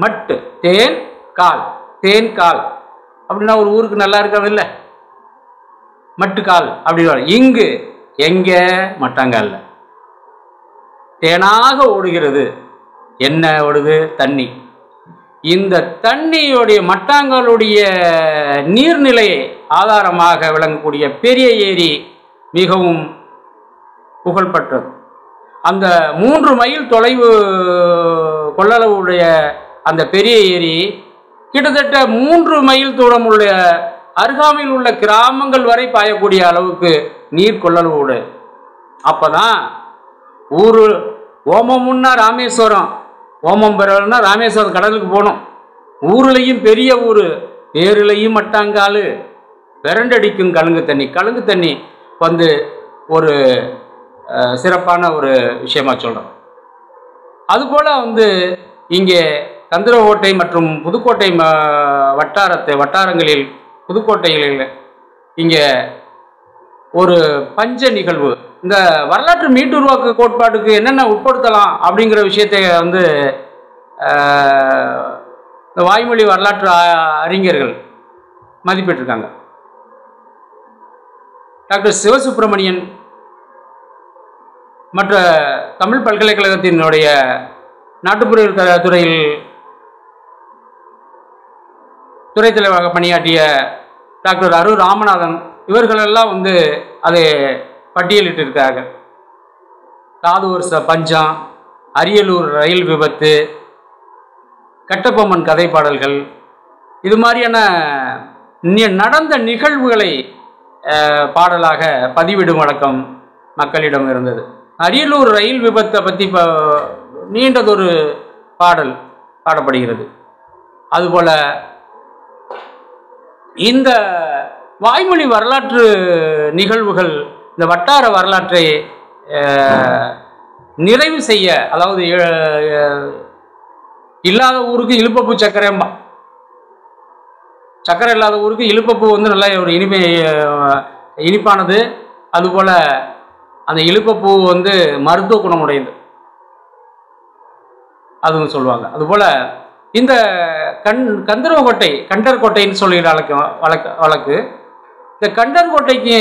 மட்டு தேன் கால், தேன் கால் அப்படின்னா ஒரு ஊருக்கு நல்லா இருக்காது இல்லை, மட்டுக்கால் அப்படின்னு. இங்கு எங்க மட்டாங்கால்ல தேனாக ஓடுகிறது. என்ன ஓடுது? தண்ணி. இந்த தண்ணியுடைய மட்டாங்காலுடைய நீர்நிலை ஆதாரமாக விளங்கக்கூடிய பெரிய ஏரி மிகவும் புகழ்பெற்றது. அந்த 3 மைல் தொலைவு கொள்ளளவுடைய அந்த பெரிய ஏரி கிட்டத்தட்ட 3 மைல் தூரம் உள்ள அருகாமையில் உள்ள கிராமங்கள் வரை பாயக்கூடிய அளவுக்கு நீர் கொள்ளளவோடு. அப்பதான் ஊரு ஓமம்னா ராமேஸ்வரம், ஓமம் பெறனா ராமேஸ்வரம் கடலுக்கு போகணும். ஊர்லையும் பெரிய ஊர், பேருலையும் மட்டாங்காலு, விரண்டடிக்கும் கழுங்கு தண்ணி வந்து ஒரு சிறப்பான ஒரு விஷயமா சொல்கிறோம். அதுபோல் வந்து இங்கே கந்தரகோட்டை மற்றும் புதுக்கோட்டை வட்டாரங்களில் புதுக்கோட்டைகளில் இங்கே ஒரு பஞ்ச நிகழ்வு, இந்த வரலாற்று மீட்டுருவாக்க கோட்பாட்டுக்கு என்னென்ன உட்படுத்தலாம் அப்படிங்கிற விஷயத்தை வந்து இந்த வாய்மொழி வரலாற்று அறிஞர்கள் மதிப்பிட்டிருக்காங்க. டாக்டர் சிவசுப்பிரமணியன் மற்ற தமிழ் பல்கலைக்கழகத்தினுடைய நாட்டுப்புற துறையில் துறை தலைவராக பணியாற்றிய டாக்டர் அரு ராமநாதன் இவர்களெல்லாம் வந்து அதை பட்டியலிட்டிருக்கிறார்கள். தாது வருஷ பஞ்சம், அரியலூர் ரயில் விபத்து, கட்டபொம்மன் கதை பாடல்கள், இது மாதிரியான நடந்த நிகழ்வுகளை பாடலாக பதிவிடும் வழக்கம் மக்களிடம் இருந்தது. அரியலூர் ரயில் விபத்தை பற்றி நீண்டதொரு பாடல் பாடப்படுகிறது. அதுபோல் இந்த வாய்மொழி வரலாற்று நிகழ்வுகள் இந்த வட்டார வரலாற்றை நிறைவு செய்ய, அதாவது இல்லாத ஊருக்கு இழுப்பப்பூ சக்கரைம்பா, சக்கரை இல்லாத ஊருக்கு இழுப்பப்பூ வந்து நல்ல ஒரு இனிப்பானது. அதுபோல் அந்த இழுப்பப்பூ வந்து மருத்துவ குணமுடையது அதுவும் சொல்லுவாங்க. அதுபோல் இந்த கந்தர்வக்கோட்டை, கண்டர்கோட்டைன்னு சொல்லிடுற வழக்கு இந்த கண்டர்கோட்டைக்கு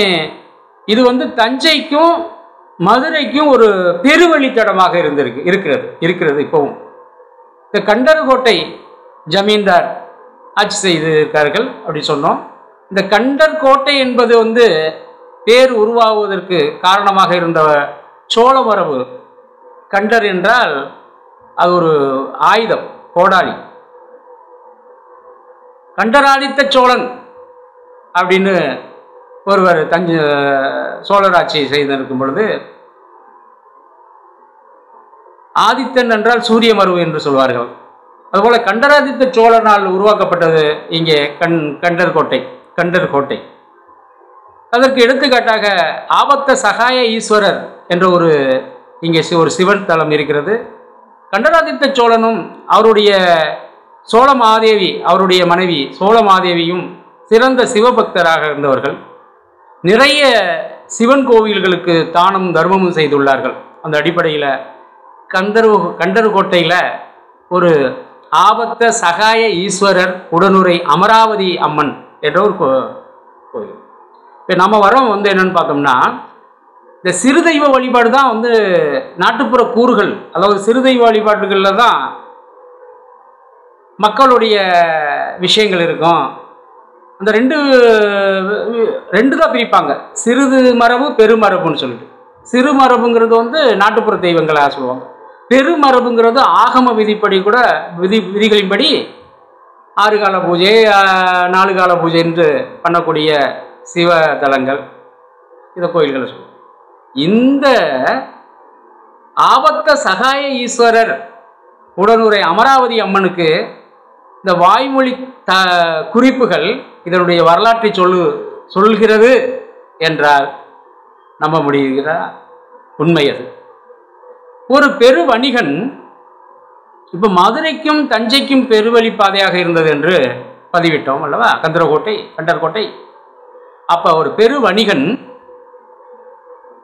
இது வந்து தஞ்சைக்கும் மதுரைக்கும் ஒரு பெருவழித்தடமாக இருக்கிறது இப்போவும். இந்த கண்டர்கோட்டை ஜமீன்தார் ஆட்சி செய்திருக்கார்கள் அப்படி சொன்னோம். இந்த கண்டர்கோட்டை என்பது வந்து பேர் உருவாகுவதற்கு காரணமாக இருந்த சோழ மரபு. கண்டர் என்றால் அது ஒரு ஆயுதம், கோடாலி. கண்டராதித்த சோழன் அப்படின்னு ஒருவர் சோழர் ஆட்சி செய்திருக்கும் பொழுது, ஆதித்தன் என்றால் சூரிய மரபு என்று சொல்வார்கள். அதுபோல கண்டராதித்த சோழனால் உருவாக்கப்பட்டது இங்கே கண்டர்கோட்டை. அதற்கு எடுத்துக்காட்டாக ஆபத்த சகாய ஈஸ்வரர் என்ற இங்கே ஒரு சிவன் தலம் இருக்கிறது. கண்டராதித்த சோழனும் அவருடைய சோழமாதேவி, அவருடைய மனைவி சோழமாதேவியும் சிறந்த சிவபக்தராக இருந்தவர்கள். நிறைய சிவன் கோவில்களுக்கு தானம் தர்மமும் செய்துள்ளார்கள். அந்த அடிப்படையில் கண்டர்கோட்டையில் ஒரு ஆபத்த சகாய ஈஸ்வரர் உடனுரை அமராவதி அம்மன் என்ற ஒரு கோவில். இப்போ நம்ம வரோம் வந்து என்னன்னு பார்த்தோம்னா, இந்த சிறுதெய்வ வழிபாடு தான் வந்து நாட்டுப்புற கூறுகள், அதாவது சிறுதெய்வ வழிபாடுகளில் தான் மக்களுடைய விஷயங்கள் இருக்கும். அந்த ரெண்டு தான் பிரிப்பாங்க, சிறுது மரபு பெருமரபுன்னு சொல்லிட்டு. சிறு மரபுங்கிறது வந்து நாட்டுப்புற தெய்வங்களாக சொல்லுவாங்க. பெருமரபுங்கிறது ஆகம விதிப்படி கூட விதிகளின்படி 6 கால பூஜை 4 கால பூஜை என்று பண்ணக்கூடிய சிவ தலங்கள், இதை கோயில்களை சொல்லுவாங்க. இந்த ஆபத்த சகாய ஈஸ்வரர் உடனுரை அமராவதி அம்மனுக்கு இந்த வாய்மொழி குறிப்புகள் இதனுடைய வரலாற்றை சொல்கிறது என்றால் நம்ப முடிகிற உண்மை அது. ஒரு பெரு வணிகன், இப்போ மதுரைக்கும் தஞ்சைக்கும் பெருவழி பாதையாக இருந்தது என்று பதிவிட்டோம் அல்லவா, கண்டர்கோட்டை. அப்போ ஒரு பெரு வணிகன்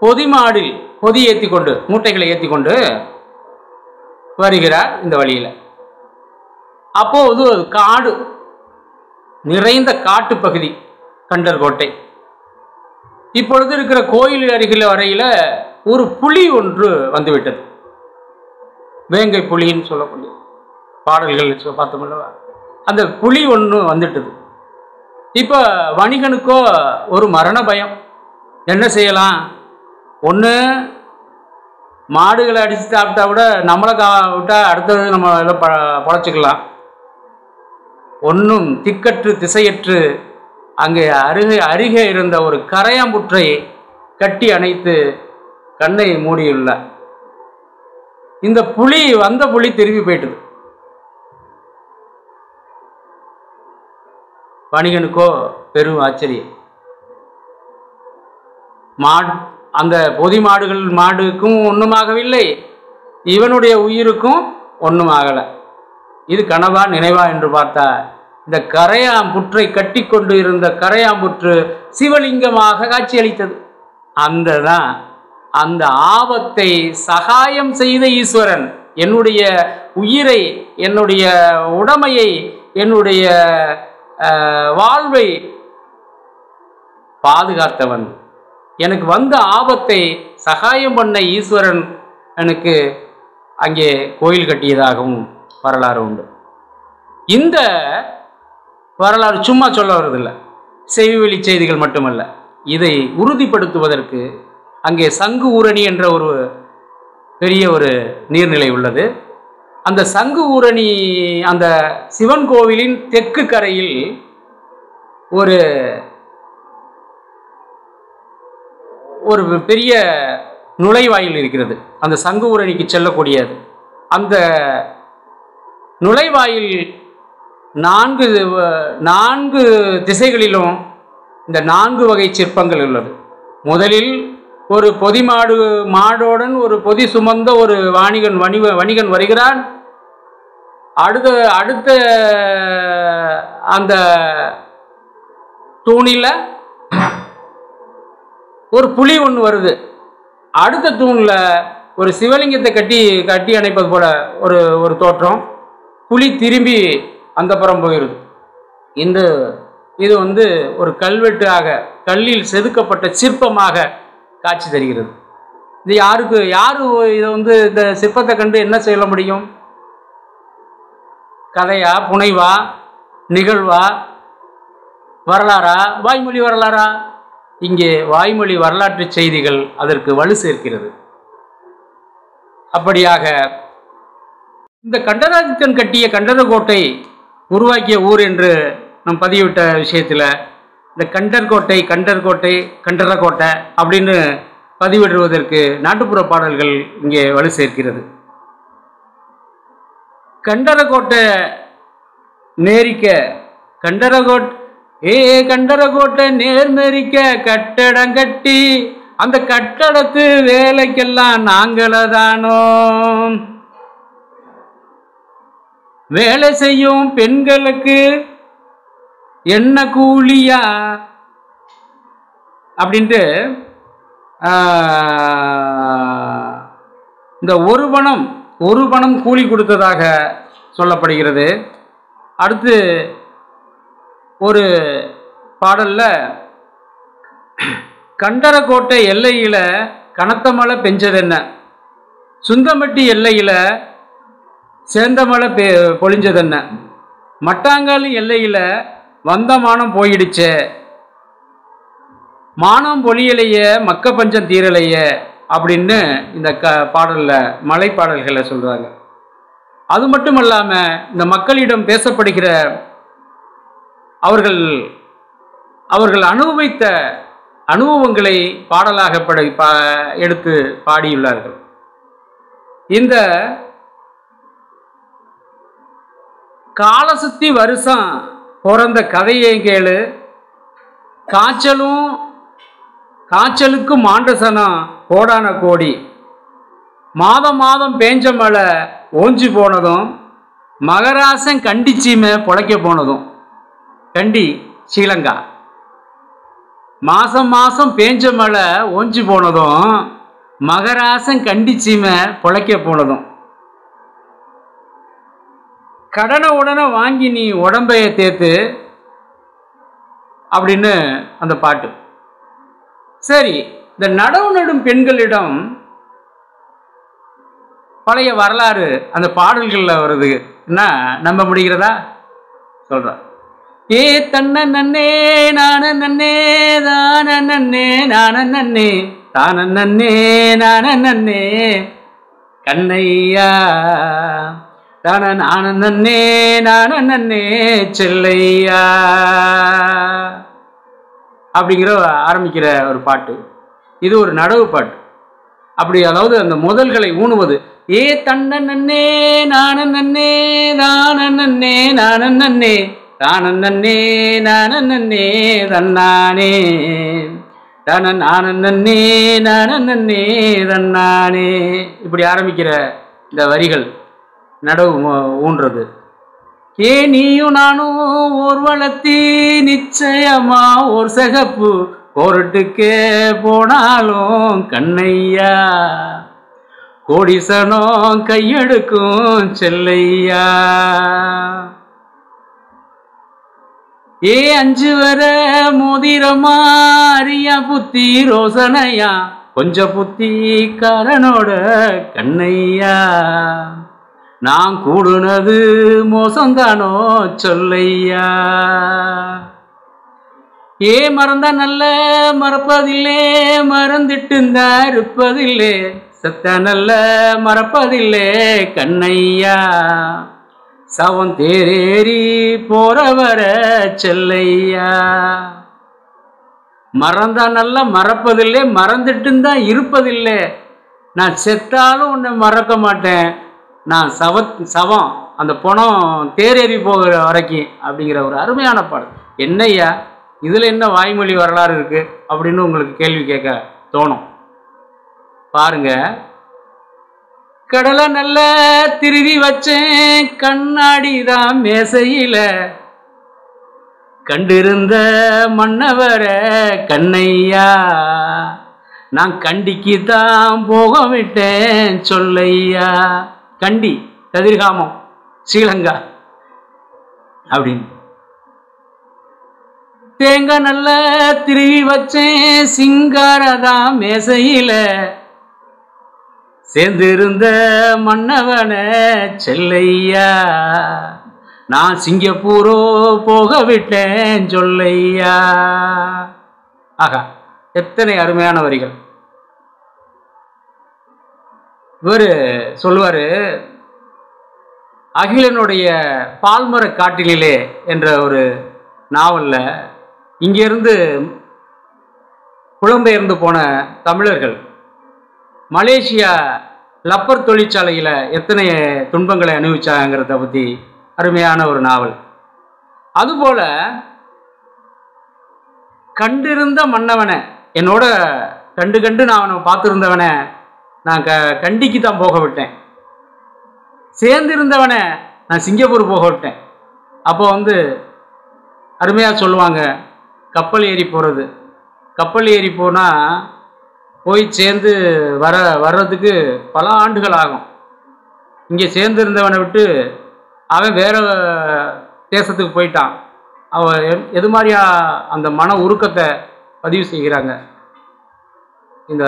பொதிமாடில் பொதி ஏற்றி கொண்டு, மூட்டைகளை ஏற்றி கொண்டு வருகிறார் இந்த வழியில். அப்போது காடு நிறைந்த காட்டு பகுதி கண்டர்கோட்டை. இப்பொழுது இருக்கிற கோயில் அருகில் வரையில் ஒரு புலி ஒன்று வந்துவிட்டது. வேங்கை புலின்னு சொல்லக்கூடிய பாடல்கள் பார்த்தோம்ல, அந்த புலி ஒன்று வந்துட்டது. இப்போ வணிகனுக்கோ ஒரு மரண பயம். என்ன செய்யலாம்? ஒன்று மாடுகளை அடித்து சாப்பிட்டா கூட நம்மளை விட்டால் அடுத்தது நம்ம எல்லாம் பொழைச்சிக்கலாம். ஒன்றும் திக்கற்று திசையற்று அங்கே அருகே இருந்த ஒரு கரையாம்புற்றை கட்டி அணைத்து கண்ணை மூடியுள்ளார். இந்த புலி வந்த புலி திரும்பி போயிட்டது. வணிகனுக்கோ பெரும் ஆச்சரியம். அந்த பொதி மாடுக்கும் ஒன்றுமாகவில்லை, இவனுடைய உயிருக்கும் ஒன்றும் ஆகலை. இது கனவா நினைவா என்று பார்த்தா இந்த கரையாம்புற்றை கட்டி கொண்டு இருந்த கரையாம்புற்று சிவலிங்கமாக காட்சியளித்தது. அந்த ஆபத்தை சகாயம் செய்த ஈஸ்வரன், என்னுடைய உயிரை, என்னுடைய உடமையை, என்னுடைய வாழ்வை பாதுகாத்தவன், எனக்கு வந்த ஆபத்தை சகாயம் பண்ண ஈஸ்வரன் எனக்கு அங்கே கோயில் கட்டியதாகவும் வரலாறு உண்டு. இந்த வரலாறு சும்மா சொல்ல வருவதில்லை, செவிவெளி செய்திகள் மட்டுமல்ல. இதை உறுதிப்படுத்துவதற்கு அங்கே சங்கு ஊரணி என்ற ஒரு பெரிய ஒரு நீர்நிலை உள்ளது. அந்த சங்கு ஊரணி அந்த சிவன் கோவிலின் தெற்கு கரையில் ஒரு பெரிய நுழைவாயில் இருக்கிறது. அந்த சங்கு ஊரணிக்கு செல்லக்கூடியது. அந்த நுழைவாயில் நான்கு திசைகளிலும் இந்த 4 வகை சிற்பங்கள் உள்ளது. முதலில் ஒரு பொதி மாடோடன் ஒரு பொதி சுமந்த ஒரு வணிகன் வருகிறான். அடுத்த அந்த தூணில் ஒரு புலி ஒன்று வருது. அடுத்த தூணில் ஒரு சிவலிங்கத்தை கட்டி அணைப்பது போல ஒரு தோற்றம். புலி திரும்பி அந்த புறம் போயிடுது. இது ஒரு கல்வெட்டாக, கல்லில் செதுக்கப்பட்ட சிற்பமாக காட்சி தருகிறது. இது யாரு இதை இந்த சிற்பத்தை கண்டு என்ன சொல்ல முடியும்? கதையா, புனைவா, நிகழ்வா, வரலாறா, வாய்மொழி வரலாறா? இங்கே வாய்மொழி வரலாற்று செய்திகள் அதற்கு வலு சேர்க்கிறது. அப்படியாக இந்த கண்டராதித்தன் கட்டிய கண்டரகோட்டை உருவாக்கிய ஊர் என்று நம் பதிவிட்ட விஷயத்தில் இந்த கண்டர்கோட்டை, கண்டரகோட்டை அப்படின்னு பதிவிடுவதற்கு நாட்டுப்புற பாடல்கள் இங்கே வலு சேர்க்கிறது. கண்டரகோட்டை நேரிக்க கண்டரகோட்டை நேர்மேரிக்க கட்டடம் கட்டி அந்த கட்டடத்து வேலைக்கெல்லாம் நாங்களதானோ, வேலை செய்யும் பெண்களுக்கு என்ன கூலியா அப்படின்ட்டு இந்த ஒரு பணம் கூலி கொடுத்ததாக சொல்லப்படுகிறது. அடுத்து ஒரு பாடல்ல கண்டரகோட்டை எல்லையில் கனத்த மழை பெஞ்சதென்ன, சுந்தமட்டி எல்லையில் சேர்ந்த மழை பொழிஞ்சதென்ன, மட்டாங்காலி எல்லையில் வந்த மானம் போயிடுச்சே, மானம் பொழியலையே மக்க பஞ்சம் தீரலையே அப்படின்னு இந்த பாடலில் மலை பாடல்களை சொல்கிறாங்க. அது மட்டும் இல்லாமல் இந்த மக்களிடம் பேசப்படுகிற அவர்கள் அனுபவித்த அனுபவங்களை பாடலாக எடுத்து பாடியுள்ளார்கள். இந்த காலசுத்தி வருஷம் பிறந்த கதையை கேளு, காய்ச்சலுக்கு மாண்டசனம் கோடான கோடி, மாதம் பேஞ்ச மழை ஓஞ்சி போனதும், மகராசன் கண்டிச்சீமை பொழைக்க போனதும். கண்டி ஸ்ரீலங்கா. மாதம் பேஞ்ச மழை ஓஞ்சி போனதும், மகராசன் கண்டிச்சீமை பொழைக்க போனதும். கடனை உடனே வாங்கி நீ உடம்பைய தேத்து அப்படின்னு அந்த பாட்டு. சரி, இந்த நடவு நடும் பெண்களிடம் பழைய வரலாறு அந்த பாடல்களில் வருது. என்ன நம்ப முடிகிறதா? சொல்கிறேன். ஏ தன்ன நன்னே நான நன்னே தான நன்னே நான நன்னே தான நன்னே நான நன்னே கண்ணையா தான நானே நானே செல்லையா அப்படிங்கிற ஆரம்பிக்கிற ஒரு பாட்டு. இது ஒரு நடவு பாட்டு. அப்படி அதாவது அந்த முதல்களை ஊணுவது ஏ தன்னே நானே தானே நானே தானே நானே தன்னானே தானே நானே தன்னானே இப்படி ஆரம்பிக்கிற இந்த வரிகள் நடவு ஊன்றது. ஏ நீயும் நானும் ஒரு வளர்த்தி நிச்சயமா ஒரு சகப்பு கோர்ட்டுக்கே போனாலும் கண்ணையா கோடிசனம் கையெடுக்கும் செல்லையா. ஏ 5 வர மோதிரமா அரியா புத்தி ரோசனையா கொஞ்சம் புத்தி காரனோட கண்ணையா நான் கூடுனது மோசந்தானோ சொல்லையா. ஏ மறந்தா நல்ல மறப்பதில்லே மறந்துட்டு இருப்பதில்லே சத்த நல்ல மறப்பதில்லே கண்ணையா சவம் தேரேறி போறவர செல்லையா. மறந்தா நல்ல மறப்பதில்லை மறந்துட்டு இருப்பதில்லை நான் செத்தாலும் உன்னை மறக்க மாட்டேன் நான் சவம் அந்த பணம் தேரேறி போகிற வரைக்கும் அப்படிங்கிற ஒரு அருமையான பாடல். என்னையா இதில் என்ன வாய்மொழி வரலாறு இருக்கு அப்படின்னு உங்களுக்கு கேள்வி கேட்க தோணும். பாருங்க, கடலை நல்ல திருவி வச்சேன் கண்ணாடி தான் மேசையில கண்டிருந்த மன்னவர கண்ணையா நான் கண்டிக்கு தான் போக விட்டேன் சொல்லையா. கண்டி கதிர்காமம் ஸ்ரீலங்கா அப்படின்னு. தேங்காய் நல்ல திருவி வச்சேன் சிங்காரதா மேசையில சேர்ந்திருந்த மன்னவன செல்லையா நான் சிங்கப்பூரோ போக விட்டேன் சொல்லையா. ஆகா, எத்தனை அருமையான வரிகள். இவர் சொல்லுவார், அகிலனுடைய பால்மர காட்டிலே என்ற ஒரு நாவலில் இங்கிருந்து புலம்பெயர்ந்து போன தமிழர்கள் மலேசியா லப்பர் தொழிற்சாலையில் எத்தனை துன்பங்களை அனுபவிச்சாங்கிறத பற்றி அருமையான ஒரு நாவல். அதுபோல் கண்டிருந்த மன்னவனை என்னோட கண்டு நான் அவனை பார்த்துருந்தவனை நான் கண்டிக்கு தான் போக விட்டேன், சேர்ந்திருந்தவனை நான் சிங்கப்பூர் போக விட்டேன். அப்போ அருமையாக சொல்லுவாங்க, கப்பல் ஏறி போகிறது. கப்பல் ஏறி போனால் போய் சேர்ந்து வர்றதுக்கு பல ஆண்டுகள் ஆகும். இங்கே சேர்ந்திருந்தவனை விட்டு அவன் வேற தேசத்துக்கு போயிட்டான். அவன் எது மாதிரியா அந்த மன உருக்கத்தை பதிவு செய்கிறாங்க இந்த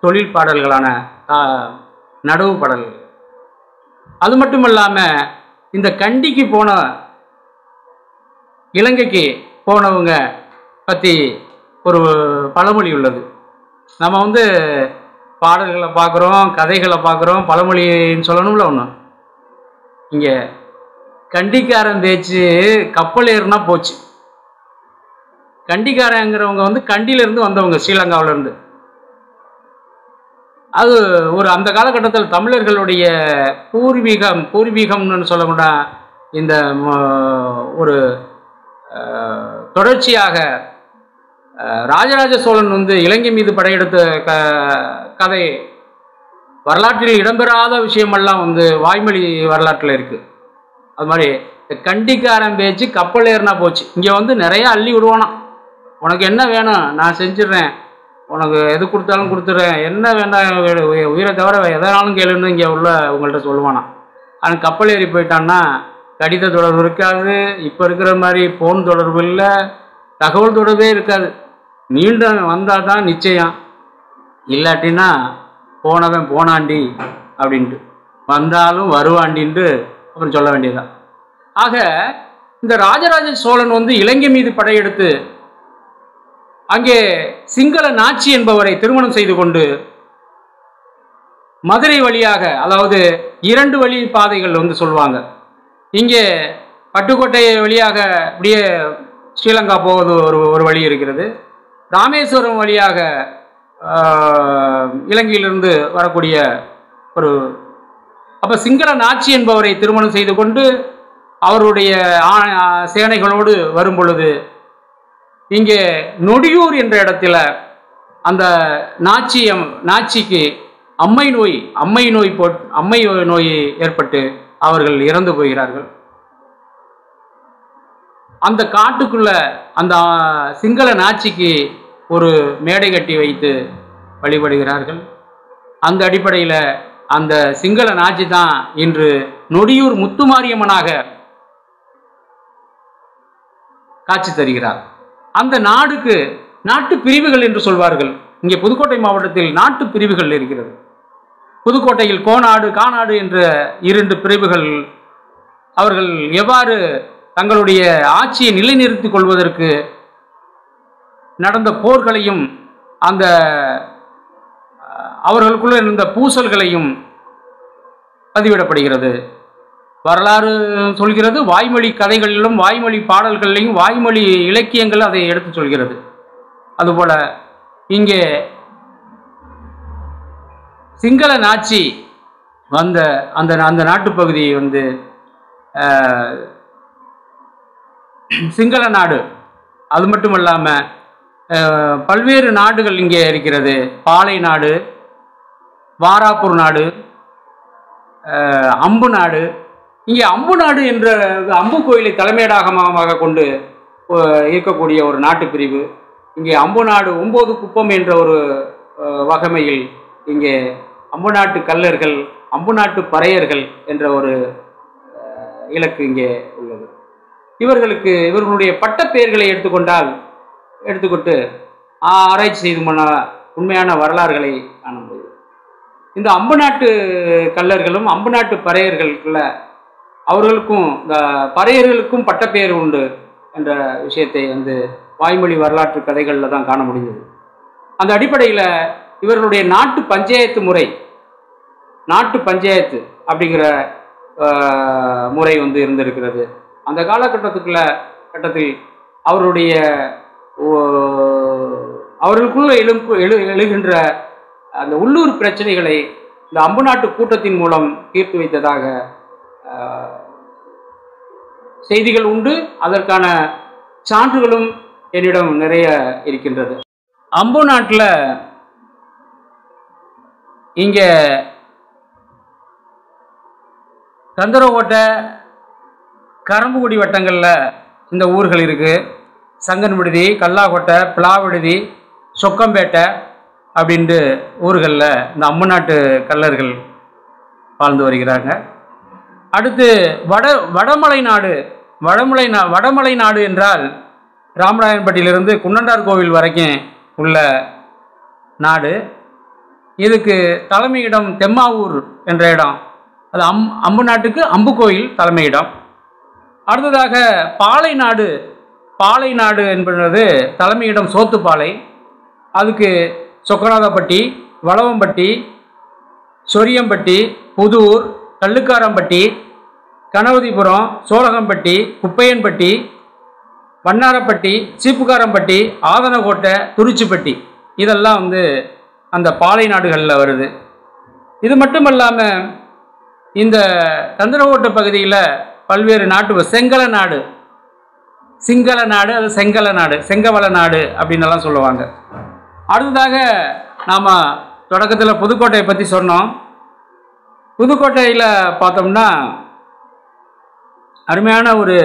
தொழில் பாடல்களான நடவு பாடல்கள். அது மட்டும் இல்லாமல் இந்த கண்டிக்கு போன இலங்கைக்கு போனவங்க பற்றி ஒரு பழமொழி உள்ளது. நம்ம பாடல்களை பார்க்குறோம், கதைகளை பார்க்குறோம், பழமொழின்னு சொல்லணும்ல. ஒன்று இங்கே கண்டிக்காரன் பேச்சு கப்பல் ஏறுனா போச்சு. கண்டிக்காரங்கிறவங்க கண்டியிலேருந்து வந்தவங்க, ஸ்ரீலங்காவிலேருந்து. அது ஒரு அந்த காலகட்டத்தில் தமிழர்களுடைய பூர்வீகம்னு சொல்லக்கூடா இந்த ஒரு தொடர்ச்சியாக ராஜராஜ சோழன் இலங்கை மீது படையெடுத்த கதை வரலாற்றில் இடம்பெறாத விஷயமெல்லாம் வாய்மொழி வரலாற்றில் இருக்குது. அது மாதிரி கண்டிக்காரன் பேச்சு கப்பல் ஏறினா போச்சு. இங்கே நிறையா அள்ளி விடுவானாம். உனக்கு என்ன வேணும் நான் செஞ்சிடுறேன், உனக்கு எது கொடுத்தாலும் கொடுத்துட்றேன், என்ன வேண்டாம் உயிரை தவிர எதனாலும் கேளுன்னு இங்கே உங்கள்கிட்ட சொல்லுவானாம். ஆனால் கப்பல் ஏறி போயிட்டான்னா கடித தொடர்பு இருக்காது, இப்போ இருக்கிற மாதிரி ஃபோன் தொடர்பு இல்லை, தகவல் தொடர்பே இருக்காது. நீண்ட வந்தால் தான் நிச்சயம், இல்லாட்டின்னா போனவன் போனாண்டி அப்படின்ட்டு, வந்தாலும் வருவாண்டின்ட்டு அப்புறம் சொல்ல வேண்டியதுதான். ஆக இந்த ராஜராஜ சோழன் இலங்கை மீது படையெடுத்து அங்கே சிங்கள நாச்சி என்பவரை திருமணம் செய்து கொண்டு மதுரை வழியாக, அதாவது 2 வழி பாதைகள் வந்து சொல்லுவாங்க. இங்கே பட்டுக்கோட்டை வழியாக அப்படியே ஸ்ரீலங்கா போவது ஒரு வழி இருக்கிறது. ராமேஸ்வரம் வழியாக இலங்கையிலிருந்து வரக்கூடிய ஒரு, அப்போ சிங்கள நாச்சி என்பவரை திருமணம் செய்து கொண்டு அவருடைய சேனைகளோடு வரும் பொழுது இங்கே நொடியூர் என்ற இடத்துல அந்த நாச்சிக்கு அம்மை நோய் ஏற்பட்டு அவர்கள் இறந்து போகிறார்கள். அந்த காட்டுக்குள்ள அந்த சிங்கள நாச்சிக்கு ஒரு மேடை கட்டி வைத்து வழிபடுகிறார்கள். அந்த அடிப்படையில் அந்த சிங்கள நாச்சி தான் இன்று நொடியூர் முத்துமாரியம்மனாக காட்சி தருகிறார். அந்த நாட்டு பிரிவுகள் என்று சொல்வார்கள். இங்கே புதுக்கோட்டை மாவட்டத்தில் நாட்டு பிரிவுகள் இருக்கிறது. புதுக்கோட்டையில் கோநாடு, காநாடு என்ற 2 பிரிவுகள். அவர்கள் எவ்வாறு தங்களுடைய ஆட்சியை நிலைநிறுத்திக் கொள்வதற்கு நடந்த போர்களையும் அந்த அவர்களுக்குள்ள இருந்த பூசல்களையும் பதிவிடப்படுகிறது. வரலாறு சொல்கிறது. வாய்மொழி கதைகளிலும் வாய்மொழி பாடல்களிலும் வாய்மொழி இலக்கியங்கள் அதை எடுத்து சொல்கிறது. அதுபோல இங்கே சிங்கள நாச்சி வந்த அந்த நாட்டுப்பகுதியை வந்து சிங்கள நாடு. அது மட்டும் இல்லாமல் பல்வேறு நாடுகள் இங்கே இருக்கிறது. பாலை நாடு, வாராப்பூர் நாடு, அம்பு நாடு. இங்கே அம்பு நாடு என்ற அம்பு கோயிலை தலைமையிடமாக கொண்டு இருக்கக்கூடிய ஒரு நாட்டு பிரிவு. இங்கே அம்பு நாடு 9 குப்பம் என்ற ஒரு வகைமையில் இங்கே அம்பு நாட்டு கல்லர்கள், அம்பு நாட்டு பறையர்கள் என்ற ஒரு இலக்கு இங்கே உள்ளது. இவர்களுடைய பட்ட பெயர்களை எடுத்துக்கொண்டு ஆராய்ச்சி செய்து உண்மையான வரலாறுகளை காண முடியும். இந்த அம்பு நாட்டு கல்லர்களும் அம்பு நாட்டு பறையர்களுக்குள்ள அவர்களுக்கும் இந்த பறையர்களுக்கும் பட்டப்பெயர் உண்டு என்ற விஷயத்தை வந்து வாய்மொழி வரலாற்று கதைகளில் தான் காண முடிந்தது. அந்த அடிப்படையில் இவர்களுடைய நாட்டு பஞ்சாயத்து முறை, நாட்டு பஞ்சாயத்து அப்படிங்கிற முறை வந்து இருந்திருக்கிறது. அந்த காலகட்டத்தில் அவர்களுக்குள்ள எழுகின்ற அந்த உள்ளூர் பிரச்சனைகளை இந்த அம்பு நாட்டு கூட்டத்தின் மூலம் தீர்த்து வைத்ததாக செய்திகள் உண்டு. அதற்கான சான்றுகளும் என்னிடம் நிறைய இருக்கின்றது. அம்பு நாட்டில் இங்கே கந்தரகோட்டை, கரம்புக்குடி வட்டங்களில் இந்த ஊர்கள் இருக்குது. சங்கன் விடுதி, கல்லாக்கோட்டை, பிளாவிடுதி, சொக்கம்பேட்டை அப்படின்ட்டு ஊர்களில் இந்த அம்பு நாட்டு கல்லர்கள் வாழ்ந்து வருகிறாங்க. அடுத்து வடமலை நாடு என்றால் ராமநாயன்பட்டியிலிருந்து குன்னண்டார் கோவில் வரைக்கும் உள்ள நாடு. இதுக்கு தலைமையிடம் தெம்மாவூர் என்ற இடம். அது அம்பு நாட்டுக்கு அம்பு கோயில் தலைமையிடம். அடுத்ததாக பாலை நாடு என்பது தலைமையிடம் சோத்துப்பாலை. அதுக்கு சொக்கநாதப்பட்டி, வளவம்பட்டி, சொரியம்பட்டி, புதூர், கல்லுக்காரம்பட்டி, கணவதிபுரம், சோழகம்பட்டி, குப்பையன்பட்டி, வண்ணாரப்பட்டி, சீப்புக்காரம்பட்டி, ஆதனக்கோட்டை, துருச்சிப்பட்டி இதெல்லாம் வந்து அந்த பாலை நாடுகளில் வருது. இது மட்டும் இல்லாமல் இந்த கந்தரகோட்டை பகுதியில் பல்வேறு நாட்டு சிங்கள நாடு, அது செங்கவள நாடு அப்படின்னெல்லாம் சொல்லுவாங்க. அடுத்ததாக நாம் தொடக்கத்தில் புதுக்கோட்டையை பற்றி சொன்னோம். புதுக்கோட்டையில் பார்த்தோம்னா அருமையான ஒரு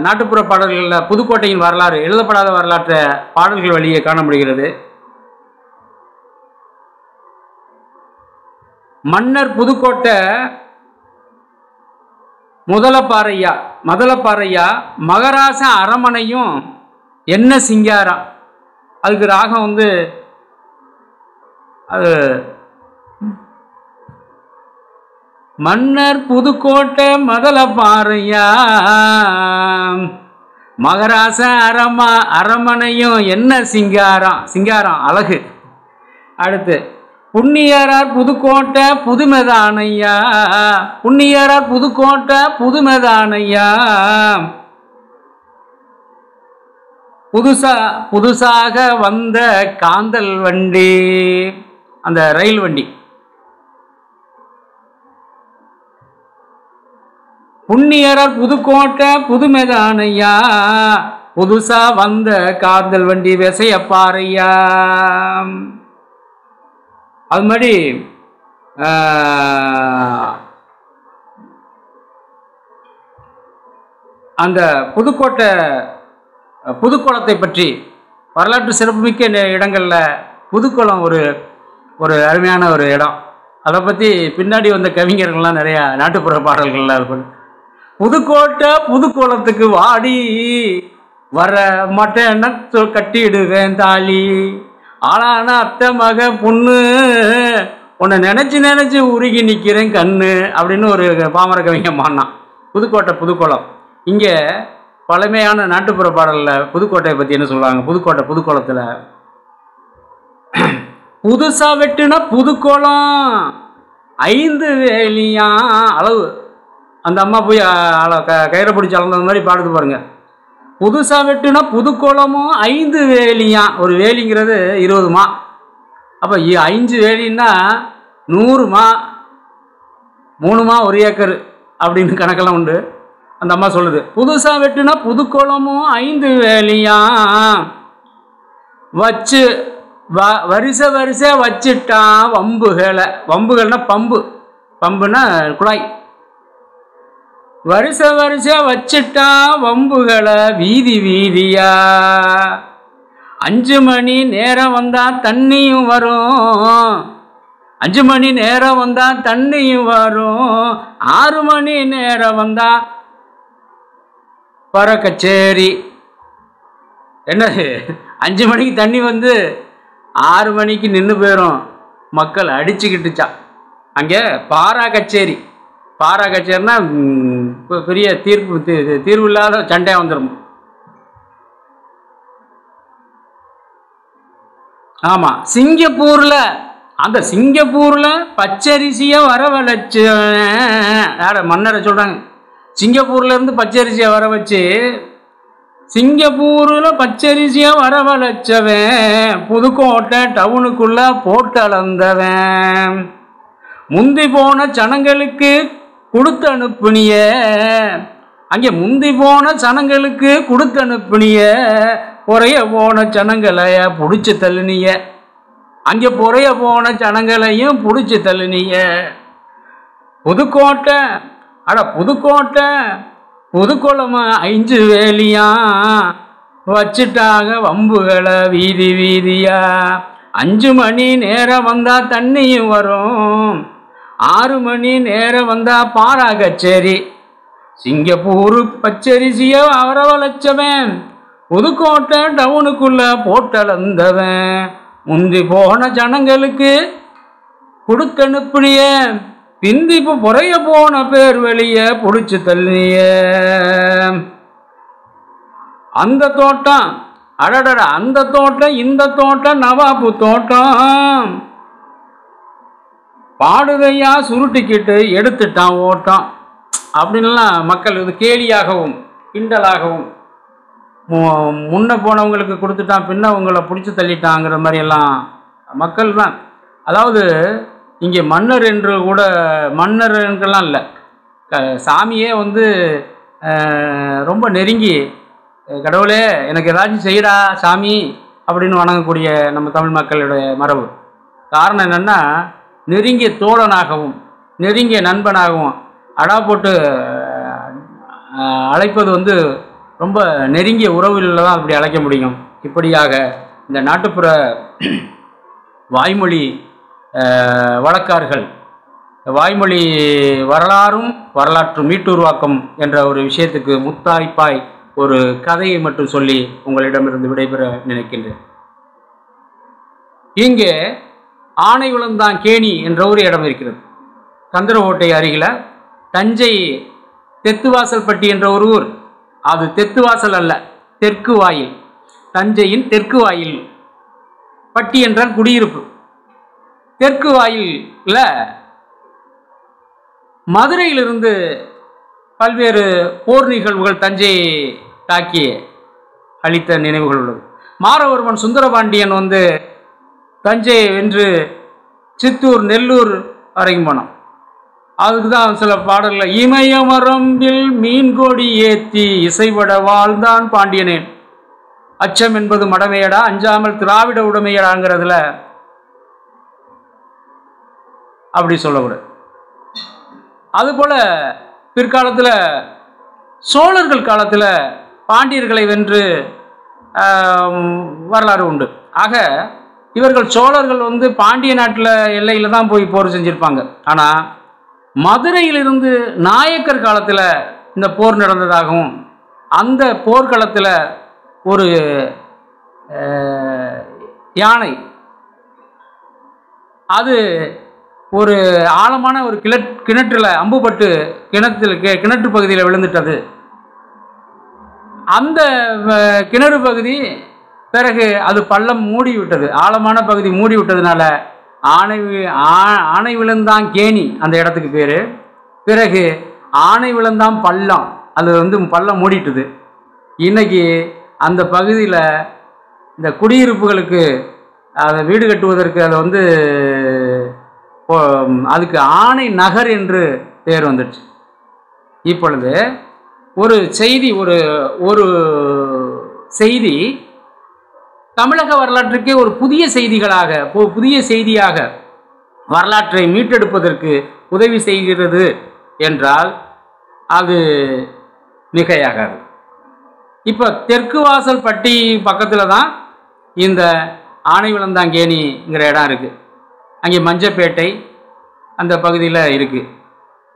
நாட்டுப்புற பாடல்களில் புதுக்கோட்டையின் வரலாறு, எழுதப்படாத வரலாற்று பாடல்கள் வழியே காண முடிகிறது. மன்னர் புதுக்கோட்டை முதலப்பாறையா மகராச அரமனையும் என்ன சிங்காரம். அதுக்கு ராகம் வந்து அது மன்னர் புதுக்கோட்டை முதலப்பாறையா மகராச அரமனையும் என்ன சிங்காரம் அழகு. அடுத்து புண்ணியரார் புதுக்கோட்டை புதுமைதானையா, புண்ணியரார் புதுக்கோட்டை புதுமைதானையா, புதுசாக வந்த காந்தல் வண்டி, அந்த ரயில் வண்டி. புண்ணியரார் புதுக்கோட்டை புதுமைதானையா, புதுசா வந்த காந்தல் வண்டி விசையப்பாறையா. அது மாதிரி அந்த புதுக்கோளத்தை பற்றி வரலாற்று சிறப்புமிக்க இடங்களில் புதுக்கோளம் ஒரு அருமையான ஒரு இடம். அதை பற்றி பின்னாடி வந்த கவிஞர்கள்லாம் நிறையா நாட்டுப்புற பாடல்கள்லாம் இருக்கும். புதுக்கோட்டை புதுக்கோளத்துக்கு வாடி வர மாட்டேன்னா கட்டிடுவேன் தாலி, ஆளான அத்தை மக பொண்ணு உன்னை நினச்சி உருகி நிற்கிறேன் கண்ணு அப்படின்னு ஒரு பாமர கவிஞன் பாடினான். புதுக்கோளம். இங்கே பழமையான நாட்டுப்புற பாடலில் புதுக்கோட்டையை பற்றி என்ன சொல்லுவாங்க? புதுக்கோளத்தில் புதுசாக வெட்டுனா புதுக்கோளம் 5 வேலியாம் அளவு. அந்த அம்மா போய் கயிறை பிடிச்சி அளந்த மாதிரி பாடுது பாருங்க. புதுசாக வெட்டுனா புதுக்கோளமும் 5 வேலியாம். ஒரு வேலிங்கிறது 20 மா. அப்போ 5 வேலின்னா 100 மா, 3 மா 1 ஏக்கர் அப்படின்னு கணக்கெல்லாம் உண்டு. அந்த அம்மா சொல்லுது, புதுசாக வெட்டுனா புதுக்கோளமும் 5 வேலியாம் வச்சு வரிசை வச்சுட்டான் வம்புகள்னா பம்புன்னா குழாய். வரிசை வச்சுட்டான் வம்புகளை வீதியா. 5 மணி நேரம் வந்தா தண்ணியும் வரும், 5 மணி நேரம் வந்தா தண்ணியும் வரும், 6 மணி நேரம் வந்தா பற கச்சேரி. என்னது 5 மணிக்கு தண்ணி வந்து 6 மணிக்கு நின்று போயிடும், மக்கள் அடிச்சுக்கிட்டுச்சா. அங்கே பாரா கச்சேரினா பெரிய தீர்வு இல்லாத சண்டையாக வந்துடும். ஆமாம், சிங்கப்பூரில் பச்சரிசியை வரவழைச்சு மன்னரை சொல்கிறாங்க. சிங்கப்பூர்லேருந்து பச்சரிசியை வர வச்சு சிங்கப்பூரில் பச்சரிசியை வரவழைச்சவன் புதுக்கோட்டை டவுனுக்குள்ளே போட்டு அளந்தவன். முந்தி போன சனங்களுக்கு கொடுத்து அனுப்புனிய, அங்கே முந்தி போன சனங்களுக்கு கொடுத்து அனுப்புனிய, பொறைய போன சனங்களைய பிடிச்சி தள்ளுனிய, அங்கே பொறைய போன சனங்களையும் பிடிச்சி தள்ளுனிய. புதுக்கோட்டை புதுக்கோளமா 5 வேலியாம் வச்சுட்டாங்க வம்புகளை வீதியா. 5 மணி நேரம் வந்தா தண்ணியும் வரும், 6 மணி நேரம் வந்தா பாரா கச்சேரி. சிங்கப்பூர் பச்சரிசிய வரவழைச்சவன் புதுக்கோட்டை டவுனுக்குள்ள போட்டளந்தவன். முந்தி போன ஜனங்களுக்கு கொடுத்தனுப்புனிய, பிந்தி பொறைய போன பேர் வெளிய புடிச்சு தள்ளிய. அந்த தோட்டம் அடடட, அந்த தோட்டம் இந்த தோட்டம் நவாபு தோட்டம், பாடுதையா சுருட்டிக்கிட்டு எடுத்துட்டான் ஓட்டம் அப்படின்லாம் மக்கள் இது கேலியாகவும் கிண்டலாகவும், முன்ன போனவங்களுக்கு கொடுத்துட்டான் பின்னவங்களை பிடிச்சி தள்ளிட்டாங்கிற மாதிரியெல்லாம் மக்கள் தான். அதாவது இங்கே மன்னர் என்று கூட மன்னர்கள்லாம் இல்லை, சாமியே வந்து ரொம்ப நெருங்கி கடவுளே எனக்கு ஏதாச்சும் செய்யடா சாமி அப்படின்னு வணங்கக்கூடிய நம்ம தமிழ் மக்களுடைய மரபு. காரணம் என்னென்னா, நெருங்கிய தோழனாகவும் நெருங்கிய நண்பனாகவும் அடா போட்டு அழைப்பது வந்து ரொம்ப நெருங்கிய உறவில் தான் அப்படி அழைக்க முடியும். இப்படியாக இந்த நாட்டுப்புற வாய்மொழி வழக்கார்கள் வாய்மொழி வரலாறும் வரலாற்று மீட்டுருவாக்கம் என்ற ஒரு விஷயத்துக்கு முத்தாய்ப்பாய் ஒரு கதையை மட்டும் சொல்லி உங்களிடமிருந்து விடைபெற நினைக்கின்றேன். இங்கே ஆனைகுளந்தாங்கேணி என்ற ஒரு இடம் இருக்கிறது. கந்தரகோட்டை அருகில் தஞ்சை தெத்துவாசல்பட்டி என்ற ஒரு ஊர். அது தெத்துவாசல் அல்ல, தெற்கு வாயில். தஞ்சையின் தெற்கு வாயில். பட்டி என்றால் குடியிருப்பு. தெற்கு வாயிலில் மதுரையிலிருந்து பல்வேறு போர் நிகழ்வுகள் தஞ்சையை தாக்கி அளித்த நினைவுகள் உள்ளது. மாறவர்மன் சுந்தரபாண்டியன் தஞ்சையை வென்று சித்தூர் நெல்லூர் வரைக்கும் போனான். அதுக்கு தான் சில பாடல்கள், இமயமரம்பில் மீன்கொடி ஏத்தி இசைபட வாழ்ந்தான் பாண்டியனேன், அச்சம் என்பது மடமையடா அஞ்சாமல் திராவிட உடைமையடாங்கிறதுல அப்படி சொல்லக்கூடாது. அதுபோல பிற்காலத்தில் சோழர்கள் காலத்தில் பாண்டியர்களை வென்று வரலாறு உண்டு. ஆக இவர்கள் சோழர்கள் பாண்டிய நாட்டில் எல்லையில் தான் போய் போர் செஞ்சுருப்பாங்க. ஆனால் மதுரையிலிருந்து நாயக்கர் காலத்தில் இந்த போர் நடந்ததாகவும் அந்த போர்க்களத்தில் ஒரு யானை அது ஒரு ஆழமான ஒரு கிணற்றில் அம்புபட்டு கிணற்று பகுதியில் விழுந்துட்டது. அந்த கிணறு பகுதி பிறகு அது பள்ளம் மூடிவிட்டது, ஆழமான பகுதி மூடிவிட்டதுனால ஆனை விழுந்தான் கேணி அந்த இடத்துக்கு பேர். பிறகு ஆனை விழுந்தான் பள்ளம், அது பள்ளம் மூடிட்டுது. இன்னைக்கு அந்த பகுதியில் இந்த குடியிருப்புகளுக்கு அதை வீடு கட்டுவதற்கு அதை அதுக்கு ஆனை நகர் என்று பேர் வந்துடுச்சு. இப்பொழுது ஒரு செய்தி ஒரு செய்தி தமிழக வரலாற்றுக்கே ஒரு புதிய செய்தியாக வரலாற்றை மீட்டெடுப்பதற்கு உதவி செய்கிறது என்றால் அது மிகையாகாது. இப்போ தெற்கு வாசல் பட்டி பக்கத்தில் தான் இந்த ஆனை விளந்தாங்கேணிங்கிற இடம் இருக்குது. அங்கே மஞ்சப்பேட்டை அந்த பகுதியில் இருக்குது.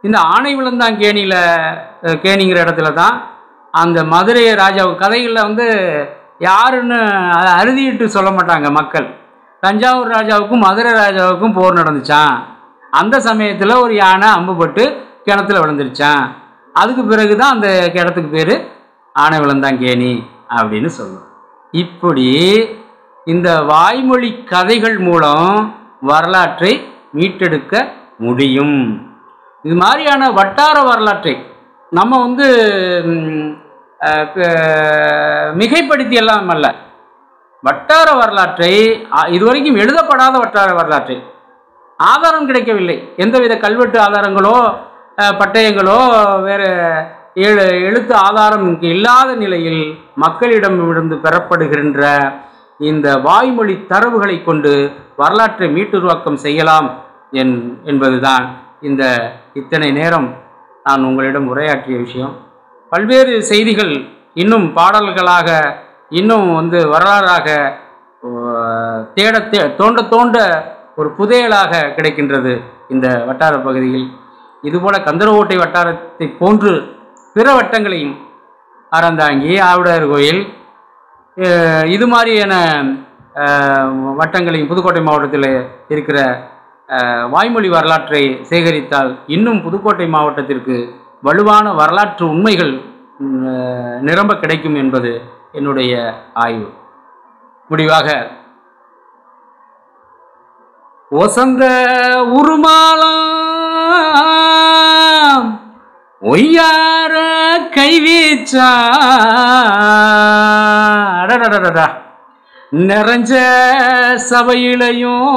இந்த ஆனை விளந்தாங்கேணிங்கிற இடத்துல தான் அந்த மதுரை ராஜா கதைகளில் யாருன்னு அறுதிட்டு சொல்ல மாட்டாங்க மக்கள். தஞ்சாவூர் ராஜாவுக்கும் மதுரை ராஜாவுக்கும் போர் நடந்துச்சான். அந்த சமயத்தில் ஒரு யானை அம்புப்பட்டு கிணத்துல விழுந்துருச்சான். அதுக்கு பிறகு தான் அந்த கிணத்துக்கு பேர் ஆனை விளந்தாங்கேணி அப்படின்னு சொல்லுவோம். இப்படி இந்த வாய்மொழி கதைகள் மூலம் வரலாற்றை மீட்டெடுக்க முடியும். இது மாதிரியான வட்டார வரலாற்றை நம்ம மிகைப்படுத்தி எல்லாம் அல்ல, வட்டார வரலாற்றை இதுவரைக்கும் எழுதப்படாத வட்டார வரலாற்றை ஆதாரம் கிடைக்கவில்லை, எந்தவித கல்வெட்டு ஆதாரங்களோ பட்டயங்களோ வேறு எழுத்து ஆதாரம் இல்லாத நிலையில் மக்களிடமிருந்து பெறப்படுகின்ற இந்த வாய்மொழி தரவுகளை கொண்டு வரலாற்றை மீட்டுருவாக்கம் செய்யலாம் என்பதுதான் இந்த இத்தனை நேரம் நான் உங்களிடம் உரையாற்றிய விஷயம். பல்வேறு செய்திகள் இன்னும் பாடல்களாக இன்னும் வரலாறாக தோண்ட ஒரு புதையலாக கிடைக்கின்றது இந்த வட்டார பகுதியில். இதுபோல கந்தரகோட்டை வட்டாரத்தை போன்று பிற வட்டங்களையும் அறந்தாங்கி ஆவுடையார் கோயில் இது மாதிரியான வட்டங்களையும் புதுக்கோட்டை மாவட்டத்தில் இருக்கிற வாய்மொழி வரலாற்றை சேகரித்தால் இன்னும் புதுக்கோட்டை மாவட்டத்திற்கு வலுவான வரலாற்று உண்மைகள் நிரம்ப கிடைக்கும் என்பது என்னுடைய ஆய்வு. முடிவாக, ஒசந்த உருமாலாம் ஒய்யார கைவீச்சா நிறைஞ்ச சபையிலையும்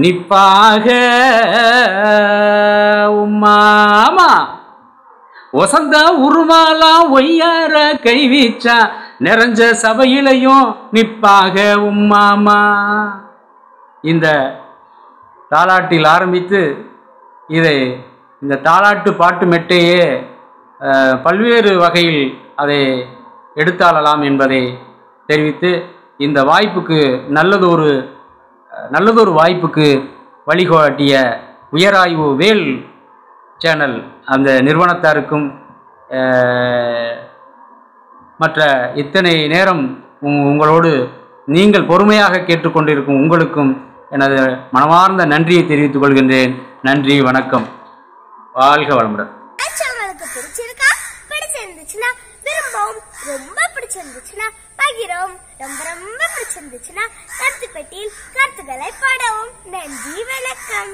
நிப்பாக உம்மாமா, ஒசந்த உருமாலாம் ஒய்யார கைவீச்சா நிறைஞ்ச சபையிலையும் நிப்பாக உம்மாமா. இந்த தாலாட்டில் ஆரம்பித்து இந்த தாலாட்டு பாட்டு மெட்டையே பல்வேறு வகையில் அதை எடுத்தாளலாம் என்பதை தெரிவித்து இந்த வாய்ப்புக்கு நல்லதொரு வாய்ப்புக்கு வழிகாட்டிய உயராய்வு வேல் சேனல் அந்த நிறுவனத்தாருக்கும் மற்ற இத்தனை நேரம் உங்களோடு நீங்கள் பொறுமையாக கேட்டுக்கொண்டிருக்கும் உங்களுக்கும் எனது மனமார்ந்த நன்றியை தெரிவித்துக் கொள்கின்றேன். நன்றி, வணக்கம், வாழ்க வளமுடன். பிடிச்சிருந்துச்சுன்னா விரும்பவும், ரொம்ப பிடிச்சிருந்துச்சுன்னா ஆகிறோம். ரொம்ப ரொம்ப பிடிச்சிருந்துச்சுன்னா கருத்து பெட்டியில் கருத்துக்களை பாடவும். நன்றி, வணக்கம்.